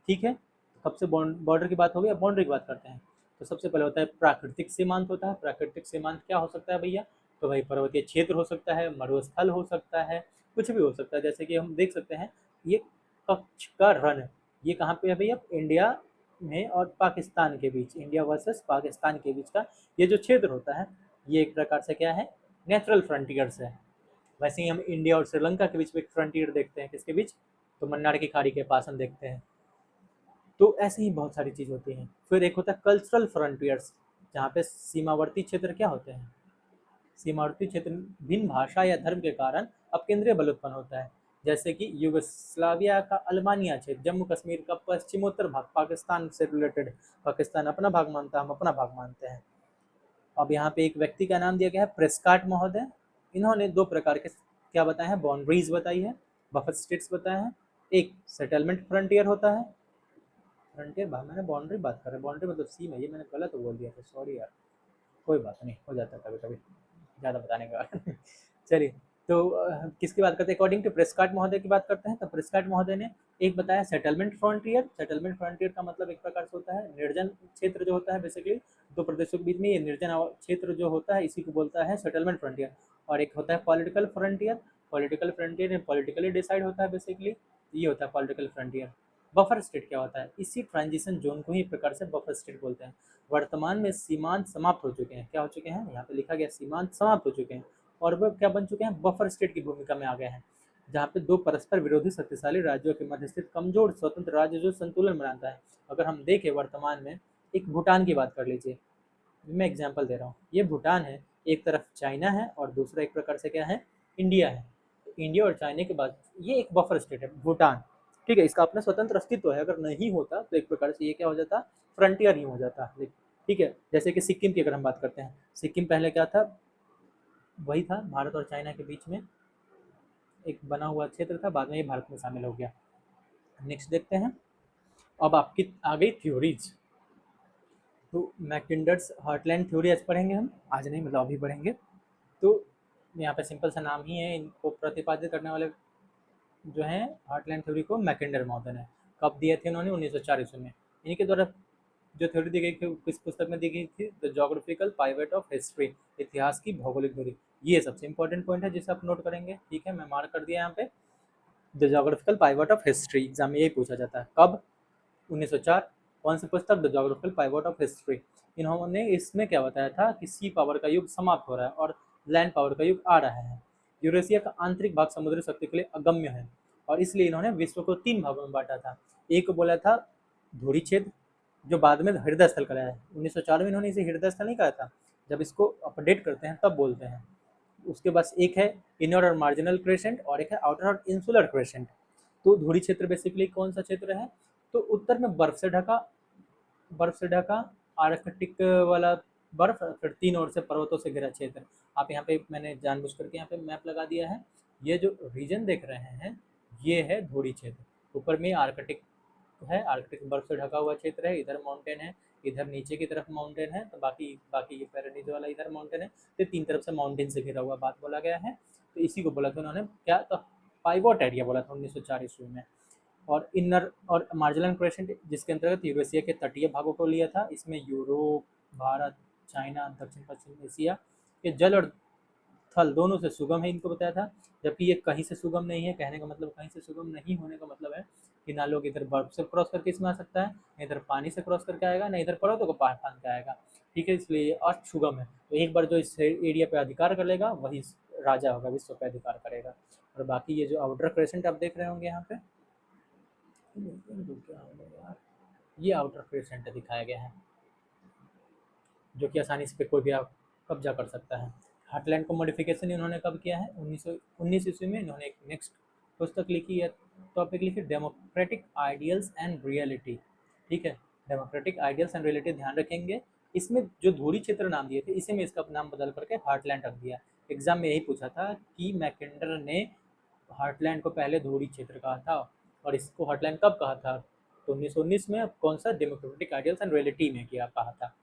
ठीक है, कब से बॉर्डर की बात हो गई, अब बाउंड्री की बात करते हैं। तो सबसे पहले होता है प्राकृतिक सीमांत होता है। प्राकृतिक सीमांत क्या हो सकता है भैया, तो भाई पर्वतीय क्षेत्र हो सकता है, मरुस्थल हो सकता है, कुछ भी हो सकता है। जैसे कि हम देख सकते हैं, ये कच्छ का रण, ये कहाँ पे है भैया, इंडिया में और पाकिस्तान के बीच, इंडिया वर्सेस पाकिस्तान के बीच का ये जो क्षेत्र होता है, ये एक प्रकार से क्या है, नेचुरल फ्रंटियर्स है। वैसे ही हम इंडिया और श्रीलंका के बीच में एक फ्रंटियर देखते हैं, किसके बीच, तो मन्नार की खाड़ी के पास हम देखते हैं। तो ऐसे ही बहुत सारी चीज़ होती हैं। फिर एक होता है कल्चरल फ्रंटियर्स, जहाँ पे सीमावर्ती क्षेत्र क्या होते हैं, सीमावर्ती क्षेत्र भिन्न भाषा या धर्म के कारण अपकेंद्रीय बल उत्पन्न होता है, जैसे कि यूगोस्लाविया का अल्बानिया क्षेत्र, जम्मू कश्मीर का पश्चिमोत्तर भाग पाकिस्तान से रिलेटेड, पाकिस्तान अपना भाग मानता है, हम अपना भाग मानते हैं। अब यहाँ पे एक व्यक्ति का नाम दिया गया है प्रेस्काट महोदय। इन्होंने दो प्रकार के क्या बताए हैं, बाउंड्रीज बताई है, बफर स्टेट्स बताए हैं। एक सेटलमेंट फ्रंटियर होता है, फ्रंटियर मैंने बाउंड्री बात कर रहे हैं, बाउंड्री मतलब सीमा, ये मैंने गलत बोल दिया था, सॉरी यार, कोई बात नहीं, हो जाता है कभी कभी ज़्यादा बताने के बाद। चलिए, तो किसकी बात करते हैं, अकॉर्डिंग टू प्रेस्काट महोदय की बात करते हैं। तो प्रेस्काट महोदय ने एक बताया सेटलमेंट फ्रंटियर। सेटलमेंट फ्रंटियर का मतलब एक प्रकार से होता है निर्जन क्षेत्र जो होता है, बेसिकली दो प्रदेशों के बीच में ये निर्जन क्षेत्र जो होता है, इसी को बोलता है सेटलमेंट फ्रंटियर। और एक होता है political frontier. Political frontier politically decide होता है, बेसिकली ये होता है पॉलिटिकल फ्रंटियर। बफर स्टेट क्या होता है, इसी ट्रांजिशन जोन को ही एक प्रकार से बफर स्टेट बोलते हैं। वर्तमान में सीमांत समाप्त हो चुके हैं, क्या हो चुके हैं, यहाँ पे लिखा गया सीमांत समाप्त हो चुके हैं, और वह क्या बन चुके हैं, बफर स्टेट की भूमिका में आ गए हैं, जहाँ पे दो परस्पर विरोधी शक्तिशाली राज्यों के मध्य स्थित कमजोर स्वतंत्र राज्य जो संतुलन बनाता है। अगर हम देखें वर्तमान में, एक भूटान की बात कर लीजिए, मैं एग्जांपल दे रहा हूँ, ये भूटान है, एक तरफ चाइना है और दूसरा एक प्रकार से क्या है, इंडिया है। इंडिया और चाइना के बाद ये एक बफर स्टेट है भूटान, ठीक है, इसका अपना स्वतंत्र अस्तित्व है, अगर नहीं होता तो एक प्रकार से ये क्या हो जाता, फ्रंटियर ही हो जाता, ठीक है। जैसे कि सिक्किम की अगर हम बात करते हैं, सिक्किम पहले क्या था, वही था भारत और चाइना के बीच में एक बना हुआ क्षेत्र था, बाद में ये भारत में शामिल हो गया। नेक्स्ट देखते हैं, अब आपकी आ गई थ्योरीज। तो मैकिंडर्स हार्टलैंड थ्योरी आज पढ़ेंगे हम, आज नहीं मतलब अभी पढ़ेंगे। तो यहाँ पे सिंपल सा नाम ही है, इनको प्रतिपादित करने वाले जो हैं हार्टलैंड थ्योरी को मैकिंडर मॉडल है। कब दिए थे इन्होंने, 1904 ईस्वी में। इन्हीं के द्वारा जो थ्योरी दी गई थी, किस पुस्तक में दी गई थी, the geographical pivot of history, इतिहास की भौगोलिक दूरी। ये सबसे इंपॉर्टेंट पॉइंट है जिसे आप नोट करेंगे, ठीक है, मैं मार्क कर दिया यहाँ पे, the geographical pivot of history, exam में यही पूछा जाता है। कब, 1904। कौन सी पुस्तक, the geographical pivot of history. इन्होंने इसमें क्या बताया था कि सी पावर का युग समाप्त हो रहा है और लैंड पावर का युग आ रहा है। यूरेशिया का आंतरिक भाग समुद्री शक्ति के लिए अगम्य है, और इसलिए इन्होंने विश्व को 3 भागों में बांटा था। एक बोला था धुरी क्षेत्र, जो बाद में हृदय स्थल कराया है। 1904 में इन्होंने इसे हृदय स्थल नहीं कहा था, जब इसको अपडेट करते हैं तब बोलते हैं। उसके बाद एक है इनर और मार्जिनल क्रेसेंट, और एक है आउटर और इंसुलर क्रेसेंट। तो धुरी क्षेत्र बेसिकली कौन सा क्षेत्र है, तो उत्तर में बर्फ से ढका आर्कटिक वाला बर्फ, फिर 3 ओर से पर्वतों से घिरा क्षेत्र। आप यहाँ पे, मैंने जानबूझ करके यहाँ पे मैप लगा दिया है, ये जो रीजन देख रहे हैं ये है धुरी क्षेत्र। ऊपर में आर्कटिक है, आर्कटिक बर्फ से ढका हुआ क्षेत्र है, इधर माउंटेन है, इधर नीचे की तरफ माउंटेन है, तो बाकी बाकी ये पैराडीज वाला इधर माउंटेन है, तो 3 तरफ से माउंटेन से घिरा हुआ बात बोला गया है। तो इसी को बोला था उन्होंने क्या, तो पाइवोट एरिया बोला था 1904 ईस्वी में। और इनर और मार्जिनल क्वेश्चन, जिसके अंतर्गत यूरेशिया के तटीय भागों को लिया था। इसमें यूरोप, भारत, चाइना, दक्षिण पश्चिम एशिया के जल और थल दोनों से सुगम है, इनको बताया था। जबकि ये कहीं से सुगम नहीं है, कहने का मतलब कहीं से सुगम नहीं होने का मतलब है कि ना लोग इधर बर्फ से क्रॉस करके इसमें आ सकता है, ना इधर पानी से क्रॉस करके आएगा, ना इधर पर्वतों को पार फान के आएगा, ठीक है, इसलिए ये असुगम है। तो एक बार जो इस एरिया पे अधिकार कर लेगा वही राजा होगा, विश्व पे अधिकार करेगा। और बाकी ये जो आउटर क्रेसेंट आप देख रहे होंगे यहाँ पे, ये आउटर क्रेसेंट दिखाया गया है, जो कि आसानी से पे कोई भी आप कब्जा कर सकता है। हार्टलैंड को मॉडिफिकेशन इन्होंने कब किया है, 1919 ईस्वी में। इन्होंने एक नेक्स्ट पुस्तक लिखी है, टॉपिक लिखी, डेमोक्रेटिक आइडियल्स एंड रियलिटी, ठीक है, डेमोक्रेटिक आइडियल्स एंड रियलिटी ध्यान रखेंगे। इसमें जो धुरी क्षेत्र नाम दिए थे, इसी में इसका नाम बदल करके हार्टलैंड रख दिया। एग्जाम में यही पूछा था कि मैकेंडर ने हार्टलैंड को पहले धुरी क्षेत्र कहा था, और इसको हार्टलैंड कब कहा था, तो 1919 में। अब कौन सा, डेमोक्रेटिक आइडियल्स एंड रियलिटी में किया कहा था।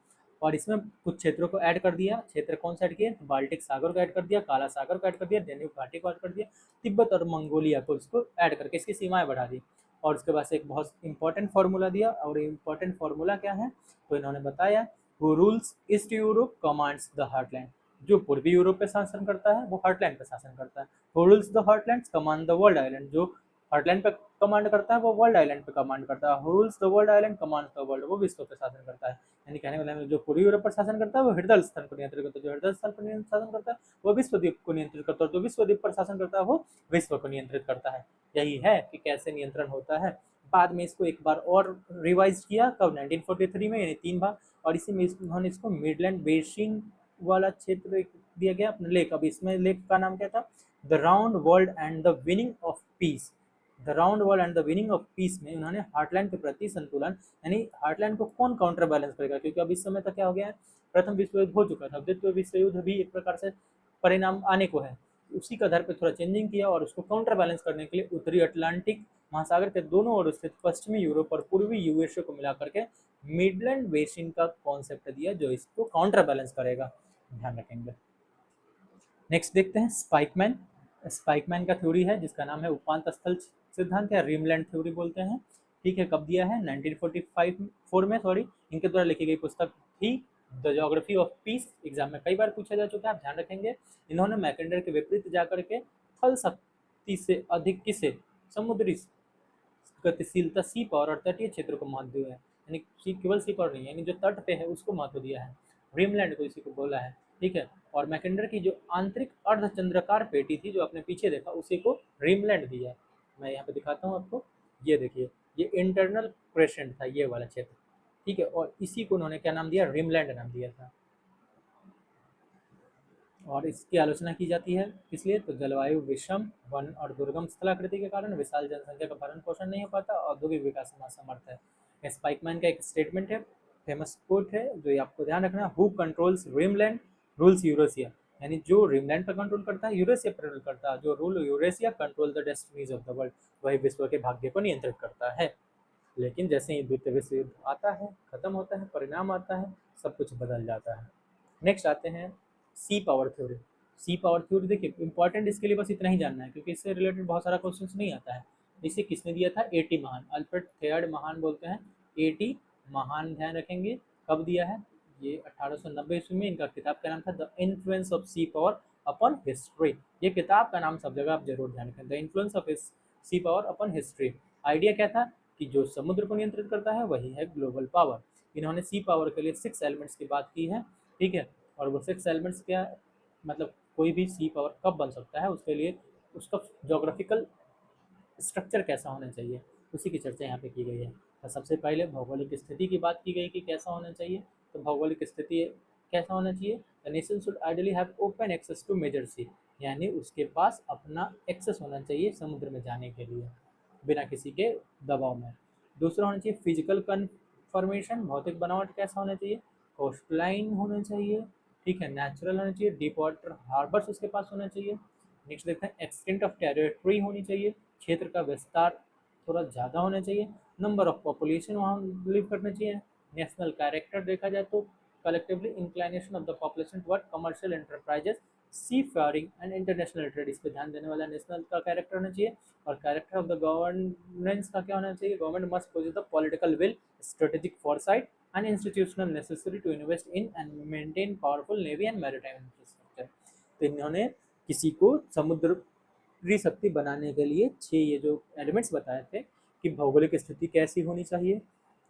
और इसमें कुछ क्षेत्रों को ऐड कर दिया, क्षेत्र कौन सा ऐड किया, बाल्टिक सागर को ऐड कर दिया, काला सागर को ऐड कर दिया, डेन्यूब घाटी को ऐड कर दिया, तिब्बत और मंगोलिया को इसको ऐड करके इसकी सीमाएं बढ़ा दी। और उसके बाद से एक बहुत इंपॉर्टेंट फार्मूला दिया, और इंपॉर्टेंट फार्मूला क्या है, तो इन्होंने बताया, who rules east Europe commands the heartland. जो पूर्वी यूरोप पे शासन करता है वो हार्टलैंड पे शासन करता है। Who rules the heartland command the world island. जो हार्टलैंड पे कमांड करता है वो वर्ल्ड आइलैंड पे कमांड करता है। Who rules the world island command the world, वो विश्व पे शासन करता है। यानी कहने का मतलब जो पूर्वी यूरोप पर शासन करता है वो हृदय स्थल पर नियंत्रित करता है, जो हृदय स्थल पर शासन करता है वो विश्व द्वीप को नियंत्रित करता है, जो विश्व द्वीप पर शासन करता है वो विश्व को नियंत्रित करता है। यही है कि कैसे नियंत्रण होता है। बाद में इसको एक बार और रिवाइज किया, कब, 1943 में, यानी 3 भाग। और इसी में उन्होंने इसको मिडलैंड बेसिन वाला क्षेत्र दिया गया अपने लेख। अब इसमें लेख का नाम क्या था, the round world and the winning of peace. The round world and the winning of peace में उन्होंने हार्टलैंड के प्रति संतुलन, यानी हार्टलैंड को कौन काउंटर बैलेंस करेगा, क्योंकि अब इस समय तक क्या हो गया है, प्रथम विश्व युद्ध हो चुका था, द्वितीय विश्व युद्ध भी एक प्रकार से परिणाम आने को है, उसी के आधार पर थोड़ा चेंजिंग किया और उसको काउंटर बैलेंस करने के लिए उत्तरी अटलांटिक महासागर के दोनों ओर स्थित पश्चिमी यूरोप और पूर्वी यूएसए को मिला करके मिडलैंड बेसिन का कॉन्सेप्ट दिया, जो इसको काउंटर बैलेंस करेगा, ध्यान रखेंगे। नेक्स्ट देखते हैं स्पाइकमैन। स्पाइकमैन का थ्योरी है जिसका नाम है उपांत स्थल सिद्धांत या रीमलैंड थ्योरी बोलते हैं। ठीक है, कब दिया है, 1945 में, सॉरी, इनके द्वारा लिखी गई पुस्तक थी the geography of peace. Exam में कई बार पूछा जा चुका है, आप ध्यान रखेंगे। इन्होंने मैकेंडर के विपरीत जाकर के थल शक्ति से अधिक किसे, समुद्री गतिशीलता, सी पावर और तटीय क्षेत्र को महत्व दिया है, यानी केवल सी पावर नहीं, यानी जो तट पे है उसको महत्व दिया है, ड्रीमलैंड को इसी को बोला है। ठीक है, और मैकेंडर की जो आंतरिक अर्धचंद्राकार पेटी थी जो आपने पीछे देखा, उसी को ड्रीमलैंड दिया है। मैं यहाँ पे दिखाता हूँ आपको, ये देखिए, ये इंटरनल क्रेसेंट था ये वाला क्षेत्र। ठीक है, और इसी को उन्होंने क्या नाम दिया, ड्रीमलैंड नाम दिया था। और इसकी आलोचना की जाती है, इसलिए तो जलवायु विषम, वन और दुर्गम स्थलाकृति के कारण विशाल जनसंख्या का भरण पोषण नहीं हो पाता, औद्योगिक विकास में असमर्थ है। स्पाइकमैन का एक स्टेटमेंट है, फेमस कोट है, जो ये आपको ध्यान रखना है, हु कंट्रोल्स रीमलैंड रूल्स यूरेशिया, यानी जो रीमलैंड पर कंट्रोल करता है यूरेशिया पर कंट्रोल करता है, जो rule Eurasia control the destinies of the world, वही विश्व के भाग्य को नियंत्रित करता है। लेकिन जैसे ही द्वितीय विश्व युद्ध आता है, खत्म होता है, परिणाम आता है, सब कुछ बदल जाता है। नेक्स्ट आते हैं सी पावर थ्योरी। सी पावर थ्योरी देखिए इंपॉर्टेंट इसके लिए बस इतना ही जानना है, क्योंकि इससे रिलेटेड बहुत सारा क्वेश्चन नहीं आता है। इसे किसने दिया था, एटी महान, अल्फ्रेड थेयर्ड महान बोलते हैं, एटी महान, ध्यान रखेंगे। कब दिया है, ये 1890 ईस्वी में। इनका किताब का नाम था the influence of sea power upon history. ये किताब का नाम सब जगह आप जरूर ध्यान रखें, the influence of sea power upon history. Idea क्या था कि जो समुद्र को नियंत्रित करता है वही है ग्लोबल पावर। इन्होंने सी पावर के लिए 6 एलिमेंट्स की बात की है। ठीक है, और वो 6 एलिमेंट्स क्या, मतलब कोई भी सी पावर कब बन सकता है, उसके लिए उसका जोग्राफिकल स्ट्रक्चर कैसा होना चाहिए, उसी की चर्चा यहाँ पे की गई है। तो सबसे पहले भौगोलिक स्थिति की बात की गई कि कैसा होना चाहिए, तो भौगोलिक स्थिति कैसा होना चाहिए, the nation should ideally have open access to major sea, यानी उसके पास अपना एक्सेस होना चाहिए समुद्र में जाने के लिए बिना किसी के दबाव में। दूसरा होना चाहिए फिजिकल कन्फर्मेशन, भौतिक बनावट कैसा होना चाहिए, कोस्टलाइन होना चाहिए। ठीक है, नेचुरल होना चाहिए, डीप वाटर हार्बर्स उसके पास होना चाहिए। नेक्स्ट देखते हैं एक्सटेंट ऑफ टेरिटरी होनी चाहिए, क्षेत्र का विस्तार थोड़ा ज़्यादा होना चाहिए। नंबर ऑफ पॉपुलेशन वहाँ लिव करना चाहिए। नेशनल कैरेक्टर देखा जाए तो collectively inclination of the population toward commercial enterprises, seafaring and international trade, इस पर ध्यान देने वाला नेशनल का कैरेक्टर होना चाहिए। और कैरेक्टर ऑफ द गवर्नेंस का क्या होना चाहिए, government must possess the political will, strategic foresight and institutional necessary to invest in and maintain powerful navy and maritime infrastructure. तो इन्होंने किसी को समुद्री शक्ति बनाने के लिए 6 ये जो एलिमेंट्स बताए थे कि भौगोलिक स्थिति कैसी होनी चाहिए,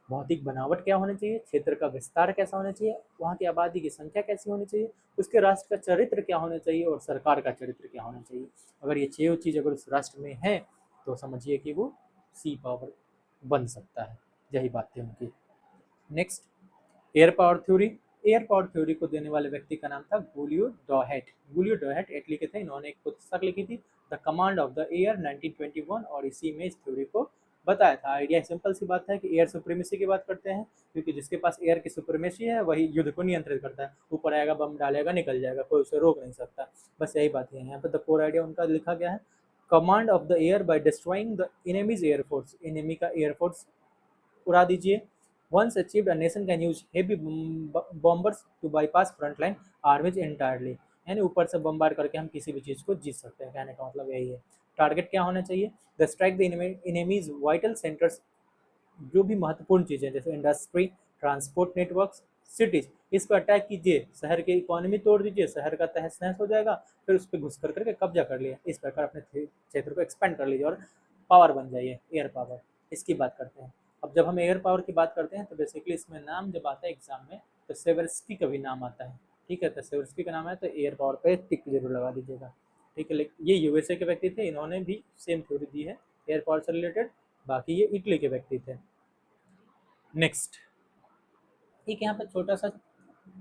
भौतिक बनावट क्या होनी चाहिए, क्षेत्र का विस्तार कैसा होना चाहिए, वहाँ की आबादी की संख्या कैसी होनी चाहिए, उसके राष्ट्र का चरित्र क्या होना चाहिए और सरकार का चरित्र क्या होना चाहिए। अगर ये 6 चीज़ अगर उस राष्ट्र में है तो समझिए कि वो सी पावर बन सकता है। यही बात थी उनकी। Next air power theory. Air power theory को देने वाले व्यक्ति का नाम था गुलियो डॉहेट। गुलियो डॉहेट इटली के थे, इन्होंने एक पुस्तक लिखी थी the command of the air 1921, और इसी में इस थ्योरी को बताया था। आइडिया सिंपल सी बात है कि एयर सुप्रीमेसी की बात करते हैं, क्योंकि जिसके पास एयर की सुप्रीमेसी है वही युद्ध को नियंत्रित करता है, ऊपर आएगा बम डालेगा निकल जाएगा, कोई उसे रोक नहीं सकता। बस यही बात है, यहाँ पर द कोर आइडिया उनका लिखा गया है, command of the air by destroying the enemies air force, enemy का एयरफोर्स उड़ा दीजिए। Once achieved, a nation can use heavy bombers to bypass frontline armies entirely, यानी ऊपर से बम्बार करके हम किसी भी चीज़ को जीत सकते हैं, कहने का मतलब यही है। टारगेट क्या होना चाहिए, the strike the enemies vital centres, जो भी महत्वपूर्ण चीज़ें जैसे इंडस्ट्री, ट्रांसपोर्ट नेटवर्क्स, सिटीज, इस पर अटैक कीजिए, शहर की इकोनॉमी तोड़ दीजिए, शहर का तहस नहस हो जाएगा, फिर उस पर घुस कर करके कब्जा कर लिया, इस प्रकार अपने क्षेत्र को एक्सपेंड कर लीजिए और पावर बन जाइए, एयर पावर। इसकी बात करते हैं। अब जब हम एयर पावर की बात करते हैं तो बेसिकली इसमें नाम जब आता है एग्जाम में तो सेवर्स्की का भी नाम आता है। ठीक है, तो सेवर्स्की का नाम है तो एयर पावर पे टिक जरूर लगा दीजिएगा। ठीक है, लेकिन ये यूएसए के व्यक्ति थे, इन्होंने भी सेम थ्योरी दी है एयर पावर से रिलेटेड, बाकी ये इटली के व्यक्ति थे। नेक्स्ट एक यहाँ पर छोटा सा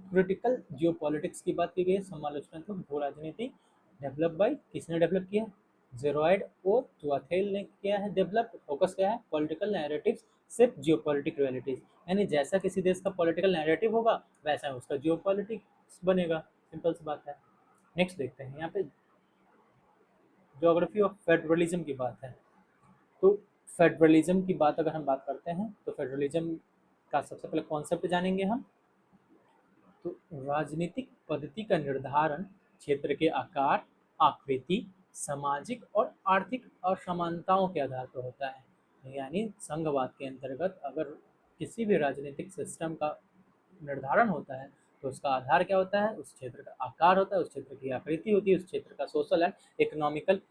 क्रिटिकल जियोपॉलिटिक्स की बात की गई है, समालोचनात्मक भू राजनीति डेवलप बाय, किसने डेवलप किया? जेरोइड और तुआथेल ने किया है डेवलप। फोकस क्या है? पॉलिटिकल नैरेटिव्स सिर्फ जियोपॉलिटिक रियलिटीज, यानी जैसा किसी देश का पॉलिटिकल नैरेटिव होगा वैसा उसका जियोपॉलिटिक्स बनेगा। सिंपल सी बात है। नेक्स्ट देखते हैं यहाँ पे ज्योग्राफी ऑफ फेडरलिज्म की बात है। तो फेडरलिज्म की बात अगर हम बात करते हैं तो फेडरलिज्म का सबसे पहले कॉन्सेप्ट जानेंगे हम। तो राजनीतिक पद्धति का निर्धारण क्षेत्र के आकार, आकृति, सामाजिक और आर्थिक असमानताओं के आधार पर होता है। यानी संघवाद के अंतर्गत अगर किसी भी राजनीतिक सिस्टम का निर्धारण होता है तो उसका आधार क्या होता है? उस क्षेत्र का आकार होता है, उस क्षेत्र की आकृति होती है, उस क्षेत्र का सोशल एंड इकोनॉमिकल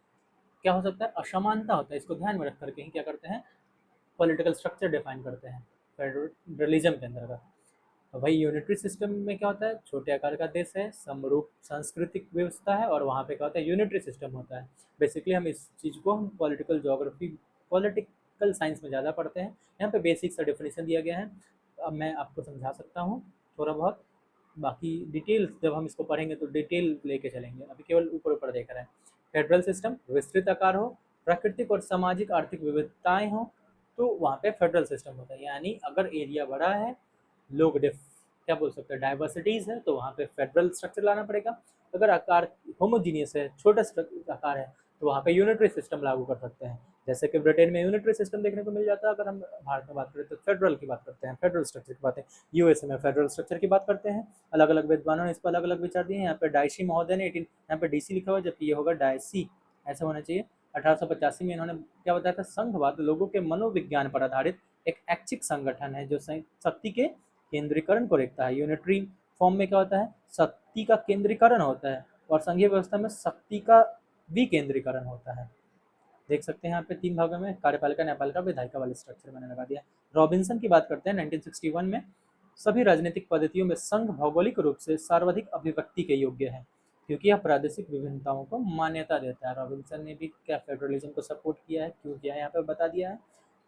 क्या हो सकता है? असमानता होता है। इसको ध्यान में रख करके ही क्या करते हैं? पॉलिटिकल स्ट्रक्चर डिफाइन करते हैं फेडरलिज्म के अंतर्गत। तो भाई यूनिटरी सिस्टम में क्या होता है? छोटे आकार का देश है, समरूप सांस्कृतिक व्यवस्था है और वहाँ पे क्या होता है? यूनिटरी सिस्टम होता है। बेसिकली हम इस चीज़ को हम पॉलिटिकल ज्योग्राफी, पॉलिटिकल साइंस में ज़्यादा पढ़ते हैं। यहाँ पे बेसिक सा डेफिनेशन दिया गया है, अब मैं आपको समझा सकता हूँ थोड़ा बहुत। बाकी डिटेल्स जब हम इसको पढ़ेंगे तो डिटेल लेके चलेंगे, अभी केवल ऊपर ऊपर देख रहे हैं। फेडरल सिस्टम विस्तृत आकार हो, प्राकृतिक और सामाजिक आर्थिक विविधताएं हो तो वहाँ पे फेडरल सिस्टम होता है। यानी अगर एरिया बड़ा है, लोग क्या बोल सकते हैं, डाइवर्सिटीज है, तो वहाँ पे फेडरल स्ट्रक्चर लाना पड़ेगा। अगर आकार होमोजीनियस है, छोटा आकार है, तो वहाँ पे यूनिटरी सिस्टम लागू कर सकते हैं। जैसे कि ब्रिटेन में यूनिटरी सिस्टम देखने को मिल जाता है। अगर हम भारत में बात करें तो फेडरल की बात करते हैं, फेडरल स्ट्रक्चर की बात है। यूएसए में फेडरल स्ट्रक्चर की बात करते हैं। अलग अलग विद्वानों ने इस पर अलग अलग विचार दिए हैं। यहाँ पे डाइशी महोदय ने यहाँ पे डीसी लिखा हुआ है, जबकि ये होगा डायसी, ऐसा होना चाहिए। 1885 में इन्होंने क्या बताया था? संघवाद लोगों के मनोविज्ञान पर आधारित एक ऐच्छिक संगठन है जो शक्ति के केंद्रीकरण को देखता है। यूनिटरी फॉर्म में क्या होता है? शक्ति का केंद्रीकरण होता है और संघीय व्यवस्था में शक्ति का विकेंद्रीकरण होता है। देख सकते हैं यहाँ पे 3 भागों में, कार्यपालिका, न्यायपालिका, विधायिका वाले स्ट्रक्चर मैंने लगा दिया। रॉबिन्सन की बात करते हैं 1961 में। सभी राजनीतिक पद्धतियों में संघ भौगोलिक रूप से सर्वाधिक अभिव्यक्ति के योग्य है क्योंकि यह प्रादेशिक विभिन्नताओं को मान्यता देता है। रॉबिन्सन ने भी क्या फेडरलिज्म को सपोर्ट किया है, क्यों किया है, यहाँ पे बता दिया है।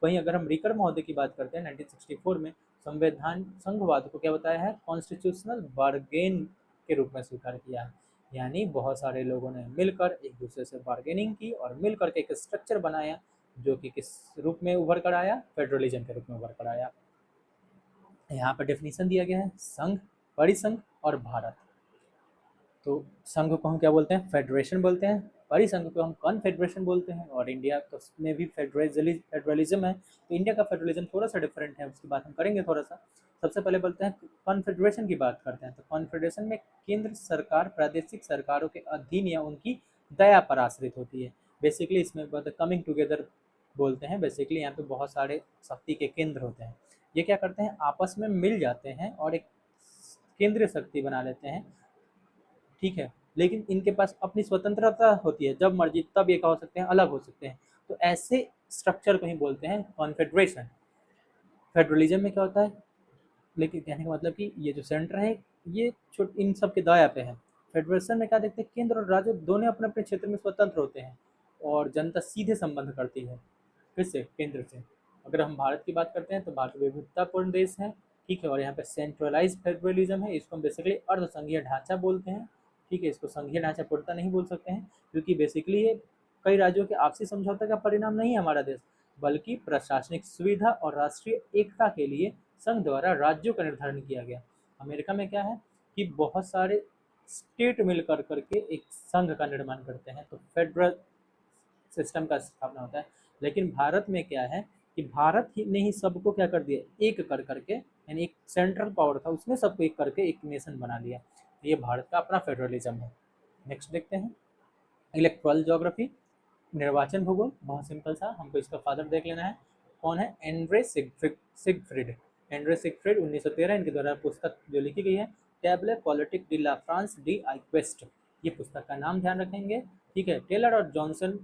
वहीं अगर हम रिकर महोदय की बात करते हैं 1964 में, संविधान संघवाद को क्या बताया है? कॉन्स्टिट्यूशनल बार्गेन के रूप में स्वीकार किया है। यानी बहुत सारे लोगों ने मिलकर एक दूसरे से बार्गेनिंग की और मिलकर के एक स्ट्रक्चर बनाया जो कि किस रूप में उभर कर आया? फेडरलिज्म के रूप में उभर कर आया। यहाँ पर डेफिनेशन दिया गया है संघ, परिसंघ और भारत। तो संघ को हम क्या बोलते हैं? फेडरेशन बोलते हैं। परिसंघ को हम कॉन्फेडरेशन बोलते हैं। और इंडिया तो में भी फेडरलिज्म है। तो इंडिया का फेडरलिज्म थोड़ा सा डिफरेंट है, उसकी बात हम करेंगे थोड़ा सा। सबसे पहले बोलते हैं कॉन्फेडरेशन की बात करते हैं। तो कॉन्फेडरेशन में केंद्र सरकार प्रादेशिक सरकारों के अधीन या उनकी दया पर आश्रित होती है। बेसिकली इसमें कमिंग टुगेदर बोलते हैं। बेसिकली यहाँ पे बहुत सारे शक्ति के केंद्र होते हैं। ये क्या करते हैं? आपस में मिल जाते हैं और एक केंद्रीय शक्ति बना लेते हैं, ठीक है। लेकिन इनके पास अपनी स्वतंत्रता होती है, जब मर्जी तब ये क्या हो सकते हैं? अलग हो सकते हैं। तो ऐसे स्ट्रक्चर को ही बोलते हैं कॉन्फेडरेशन। फेडरलिज्म में क्या होता है? लेकिन कहने का मतलब कि ये जो सेंटर है ये इन सब के दाया पे है। फेडरेशन में क्या देखते हैं? केंद्र और राज्य दोनों अपने अपने क्षेत्र में स्वतंत्र होते हैं और जनता सीधे संबंध करती है किससे? केंद्र से। अगर हम भारत की बात करते हैं तो भारत विविधतापूर्ण देश है, ठीक है। और यहाँ पे सेंट्रलाइज फेडरलिज्म है, इसको हम बेसिकली अर्ध संघीय ढांचा बोलते हैं, ठीक है। इसको संघीय ढांचा पूर्णता नहीं बोल सकते हैं क्योंकि बेसिकली ये कई राज्यों के आपसी समझौते का परिणाम नहीं है हमारा देश, बल्कि प्रशासनिक सुविधा और राष्ट्रीय एकता के लिए संघ द्वारा राज्यों का निर्धारण किया गया। अमेरिका में क्या है कि बहुत सारे स्टेट मिल कर करके एक संघ का निर्माण करते हैं, तो फेडरल सिस्टम का स्थापना होता है। लेकिन भारत में क्या है कि भारत ही ने ही सबको क्या कर दिया? एक कर करके, यानी एक सेंट्रल पावर था उसने सबको एक करके एक नेशन बना लिया। तो ये भारत का अपना फेडरलिज्म है। नेक्स्ट देखते हैं इलेक्ट्रल ज्योग्राफी, निर्वाचन भूगोल। बहुत सिंपल सा, हमको इसका फादर देख लेना है। कौन है? एंड्रे सिगफ्रिड। एंड्रे सिगफ्रिड 1913 इनके द्वारा पुस्तक जो लिखी गई है टैबले पॉलिटिक डी ला फ्रांस डी आइक्वेस्ट, ये पुस्तक का नाम ध्यान रखेंगे, ठीक है। टेलर और जॉनसन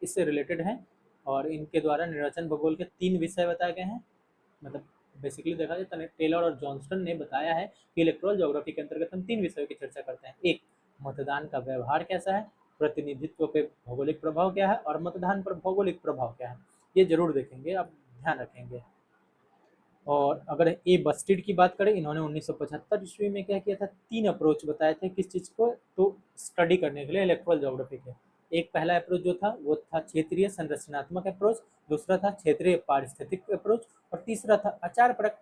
इससे रिलेटेड हैं और इनके द्वारा निर्वाचन भूगोल के 3 विषय बताए गए हैं। मतलब बेसिकली देखा जाए तो टेलर और जॉनसन ने बताया है कि इलेक्ट्रल ज्योग्राफी के अंतर्गत हम 3 विषयों की चर्चा करते हैं। एक, मतदान का व्यवहार कैसा है, प्रतिनिधित्व पे भौगोलिक प्रभाव क्या है और मतदान पर भौगोलिक प्रभाव क्या है। ये जरूर देखेंगे, आप ध्यान रखेंगे। और अगर ए बस्टिड की बात करें, इन्होंने 1975 ईस्वी में क्या किया था, 3 अप्रोच बताए थे किस चीज़ को, तो स्टडी करने के लिए इलेक्ट्रल ज्योग्राफी के। एक पहला अप्रोच जो था वो था क्षेत्रीय संरचनात्मक अप्रोच, दूसरा था क्षेत्रीय पारिस्थितिक अप्रोच, और तीसरा था आचार परक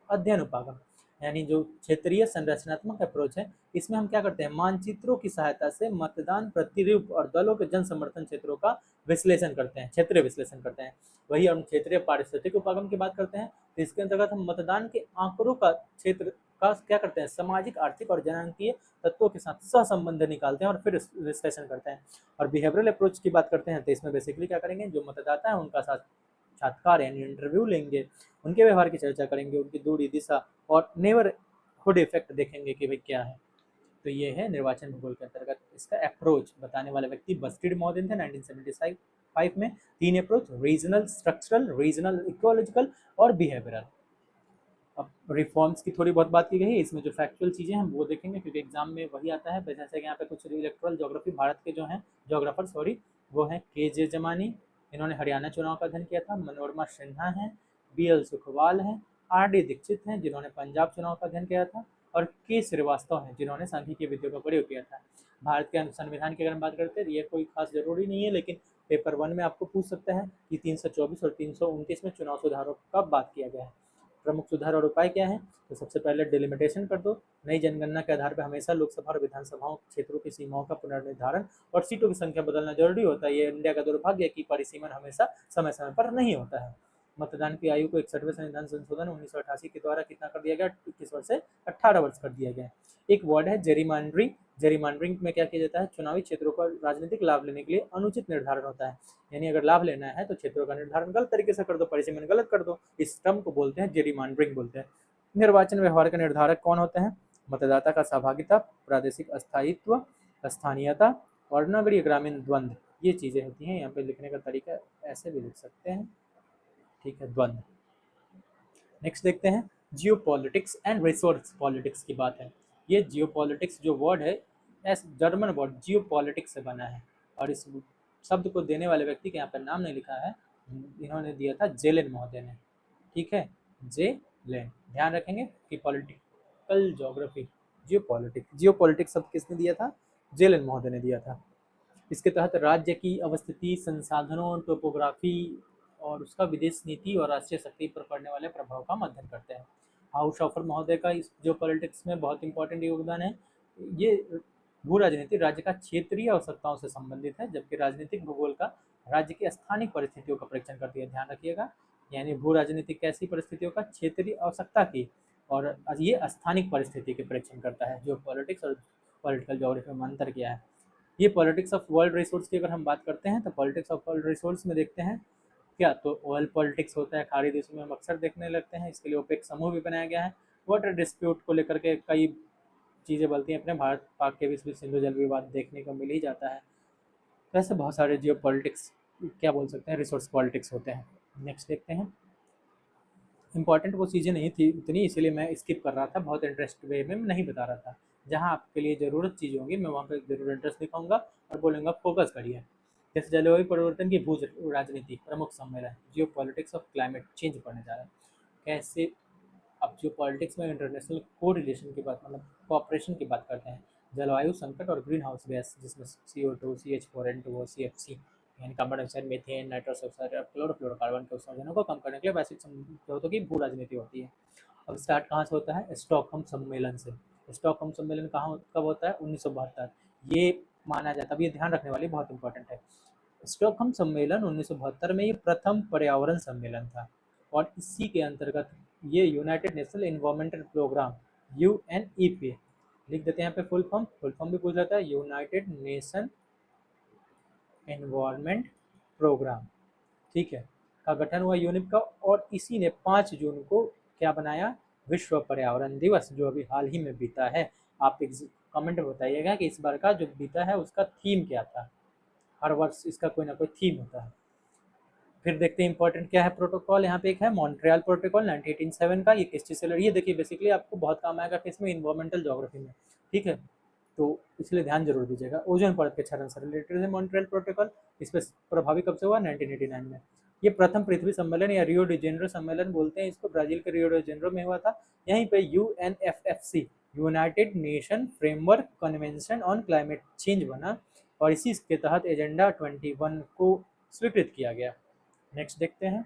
अध्ययन उपागम। यानी जो क्षेत्रीय संरचनात्मक अप्रोच है, इसमें हम क्या करते हैं, मानचित्रों की सहायता से मतदान प्रतिरूप और दलों के जन समर्थन क्षेत्रों का विश्लेषण करते हैं, क्षेत्रीय विश्लेषण करते हैं। वही हम क्षेत्रीय पारिस्थितिक उपागम की बात करते हैं, तो इसके अंतर्गत हम मतदान के आंकड़ों का क्षेत्र का क्या करते हैं, सामाजिक, आर्थिक और जनांकीय तत्वों के साथ सहसंबंध निकालते हैं और फिर विश्लेषण करते हैं। और बिहेवियरल अप्रोच की बात करते हैं, तो इसमें बेसिकली क्या करेंगे, जो मतदाता है उनका साक्षात्कार यानी इंटरव्यू लेंगे, उनके व्यवहार की चर्चा करेंगे, उनकी दूरी, दिशा और नेबरहुड इफेक्ट देखेंगे कि भाई क्या है। तो ये है निर्वाचन भूगोल के अंतर्गत इसका अप्रोच बताने वाले व्यक्ति बस्टिड महोदय थे 1975 में। 3 approach, regional structural, regional ecological और बिहेवियरल। अब रिफॉर्म्स की थोड़ी बहुत बात की गई है, इसमें जो फैक्चुअल चीज़ें हैं वो देखेंगे क्योंकि एग्जाम में वही आता है। जैसे कि यहाँ पे कुछ इलेक्ट्रल ज्योग्राफी भारत के जो हैं जोग्राफर, सॉरी, वो हैं के जे जमानी, इन्होंने हरियाणा चुनाव का अध्ययन किया था। मनोरमा सिन्हा हैं, बी एल सुखवाल हैं, आर डी दीक्षित हैं जिन्होंने पंजाब चुनाव का अध्ययन किया था, और के श्रीवास्तव हैं जिन्होंने सांख्यिकीय विधियों का प्रयोग किया था। भारत के संविधान की अगर हम बात करते हैं, ये कोई खास जरूरी नहीं है, लेकिन पेपर 1 में आपको पूछ सकता है कि 324 और 329 में चुनाव सुधारों का बात किया गया है। प्रमुख सुधार और उपाय क्या हैं, तो सबसे पहले डिलिमिटेशन कर दो। नई जनगणना के आधार पर हमेशा लोकसभा और विधानसभाओं क्षेत्रों की सीमाओं का पुनर्निर्धारण और सीटों की संख्या बदलना जरूरी होता है। ये इंडिया का दुर्भाग्य है कि परिसीमन हमेशा समय समय पर नहीं होता है। मतदान की आयु को 61वें संविधान संशोधन 1988 के द्वारा कितना कर दिया गया, 21 वर्ष से 18 वर्ष कर दिया गया। एक वर्ड है जेरीमांडरिंग। जेरीमांडरिंग में क्या किया जाता है, चुनावी क्षेत्रों का राजनीतिक लाभ लेने के लिए अनुचित निर्धारण होता है। यानी अगर लाभ लेना है तो क्षेत्रों का निर्धारण गलत तरीके से कर दो, परिसीमन गलत कर दो, इस टर्म को बोलते हैं जेरीमांडरिंग बोलते हैं। निर्वाचन व्यवहार का निर्धारक कौन होते हैं, मतदाता का सहभागिता, प्रादेशिक अस्थायित्व, स्थानीयता और नगरीय ग्रामीण द्वंद्व, ये चीजें होती हैं। यहाँ पे लिखने का तरीका ऐसे भी लिख सकते हैं, ठीक है, द्वंद्व। नेक्स्ट देखते हैं जियो पॉलिटिक्स एंड रिसोर्स पॉलिटिक्स की बात है। ये जियो पॉलिटिक्स जो वर्ड है, एस जर्मन वर्ड जियो पॉलिटिक्स से बना है, और इस शब्द को देने वाले व्यक्ति के यहाँ पर नाम नहीं लिखा है, इन्होंने दिया था जेलेन महोदय ने, ठीक है, जे लेन। ध्यान रखेंगे कि पॉलिटिकल ज्योग्राफी, जियो पॉलिटिक्स शब्द किसने दिया था, जेलेन महोदय ने दिया था। इसके तहत राज्य की अवस्थिति, संसाधनों, टोपोग्राफी और उसका विदेश नीति और राष्ट्रीय शक्ति पर पड़ने वाले प्रभाव का अध्ययन करते हैं। हाउस ऑफर महोदय का इस जो पॉलिटिक्स में बहुत इंपॉर्टेंट योगदान है। ये भू राजनीति राज्य का क्षेत्रीय आवश्यकताओं से संबंधित है, जबकि राजनीतिक भूगोल का राज्य की स्थानिक परिस्थितियों का परीक्षण करती है। ध्यान रखिएगा, यानी भू राजनीति कैसी परिस्थितियों का, क्षेत्रीय आवश्यकता की, और ये स्थानिक परिस्थिति के परीक्षण करता है। जो पॉलिटिक्स और पॉलिटिकल ज्योग्राफी में अंतर किया है। ये पॉलिटिक्स ऑफ वर्ल्ड रिसोर्स की अगर हम बात करते हैं, तो पॉलिटिक्स ऑफ वर्ल्ड रिसोर्स में देखते हैं क्या, तो ऑयल पॉलिटिक्स होता है, खाड़ी देशों में हम अक्सर देखने लगते हैं। इसके लिए ओपेक समूह भी बनाया गया है। वाटर डिस्प्यूट को लेकर के कई चीज़ें बनती हैं, अपने भारत पाक के बीच में सिंधु जल विवाद देखने को मिल ही जाता है। तो ऐसे बहुत सारे जियो पॉलिटिक्स, क्या बोल सकते हैं, रिसोर्स पॉलिटिक्स होते हैं। नेक्स्ट देखते हैं। इंपॉर्टेंट वो चीज़ें नहीं थी उतनी, इसीलिए मैं स्किप कर रहा था, बहुत इंटरेस्ट वे में नहीं बता रहा था। जहाँ आपके लिए ज़रूरत चीज़ होंगी मैं वहाँ पे जरूर इंटरेस्ट दिखाऊंगा और बोलूँगा फोकस करिए। जैसे जलवायु परिवर्तन की भू राजनीति प्रमुख सम्मेलन जियो पॉलिटिक्स ऑफ क्लाइमेट चेंज पढ़ने जा रहा है। कैसे, अब जो पॉलिटिक्स में इंटरनेशनल को रिलेशन की बात, मतलब कोऑपरेशन की बात करते हैं, जलवायु संकट और ग्रीन हाउस गैस जिसमें CO2, CH4N2 CFC यानी carbon dioxide, methane, nitrous oxide और क्लोरोफ्लोरोकार्बन के उत्सर्जनों को कम करने के लिए वैश्विक समझौतों की भू राजनीति होती है। अब स्टार्ट कहाँ से होता है, स्टॉकहोम सम्मेलन से। स्टॉकहोम सम्मेलन कहाँ कब होता है, 1972। ये माना जाता है, अब ये ध्यान रखने वाली बहुत इंपॉर्टेंट है। स्टॉकहोम सम्मेलन 1972 में ये प्रथम पर्यावरण सम्मेलन था, और इसी के अंतर्गत ये United National Environmental Programme UNEP, लिख देते हैं यहाँ पे फुल फॉर्म भी पूछ जाता है, यूनाइटेड नेशन एनवायरनमेंट प्रोग्राम, ठीक है, का गठन हुआ यूनिप का, और इसी ने 5 जून को क्या बनाया, विश्व पर्यावरण दिवस, जो अभी हाल ही में बीता है। आप कमेंट में बताइएगा कि इस बार का जो बीता है उसका थीम क्या था। हर वर्ष इसका कोई ना कोई थीम होता है। फिर देखते हैं इंपॉर्टेंट क्या है प्रोटोकॉल। यहाँ पे एक है मॉन्ट्रियल प्रोटोकॉल 1987 का। ये किस चीज़ से लड़ी है, देखिए बेसिकली आपको बहुत काम आएगा किसमें, इन्वायरमेंटल ज्योग्राफी में, ठीक है, तो इसलिए ध्यान जरूर दीजिएगा। ओजोन परत के क्षरण से रिलेटेड है मॉन्ट्रियल प्रोटोकॉल। इस पर प्रभावी कब से हुआ, 1989 में। ये प्रथम पृथ्वी सम्मेलन या रियो डी जेनेरो सम्मेलन बोलते हैं इसको, ब्राजील के रियो डी जेनेरो में हुआ था। यहीं पे UNFFC united nation framework convention on climate change बना और इसी के तहत एजेंडा 21 को स्वीकृत किया गया। नेक्स्ट देखते हैं,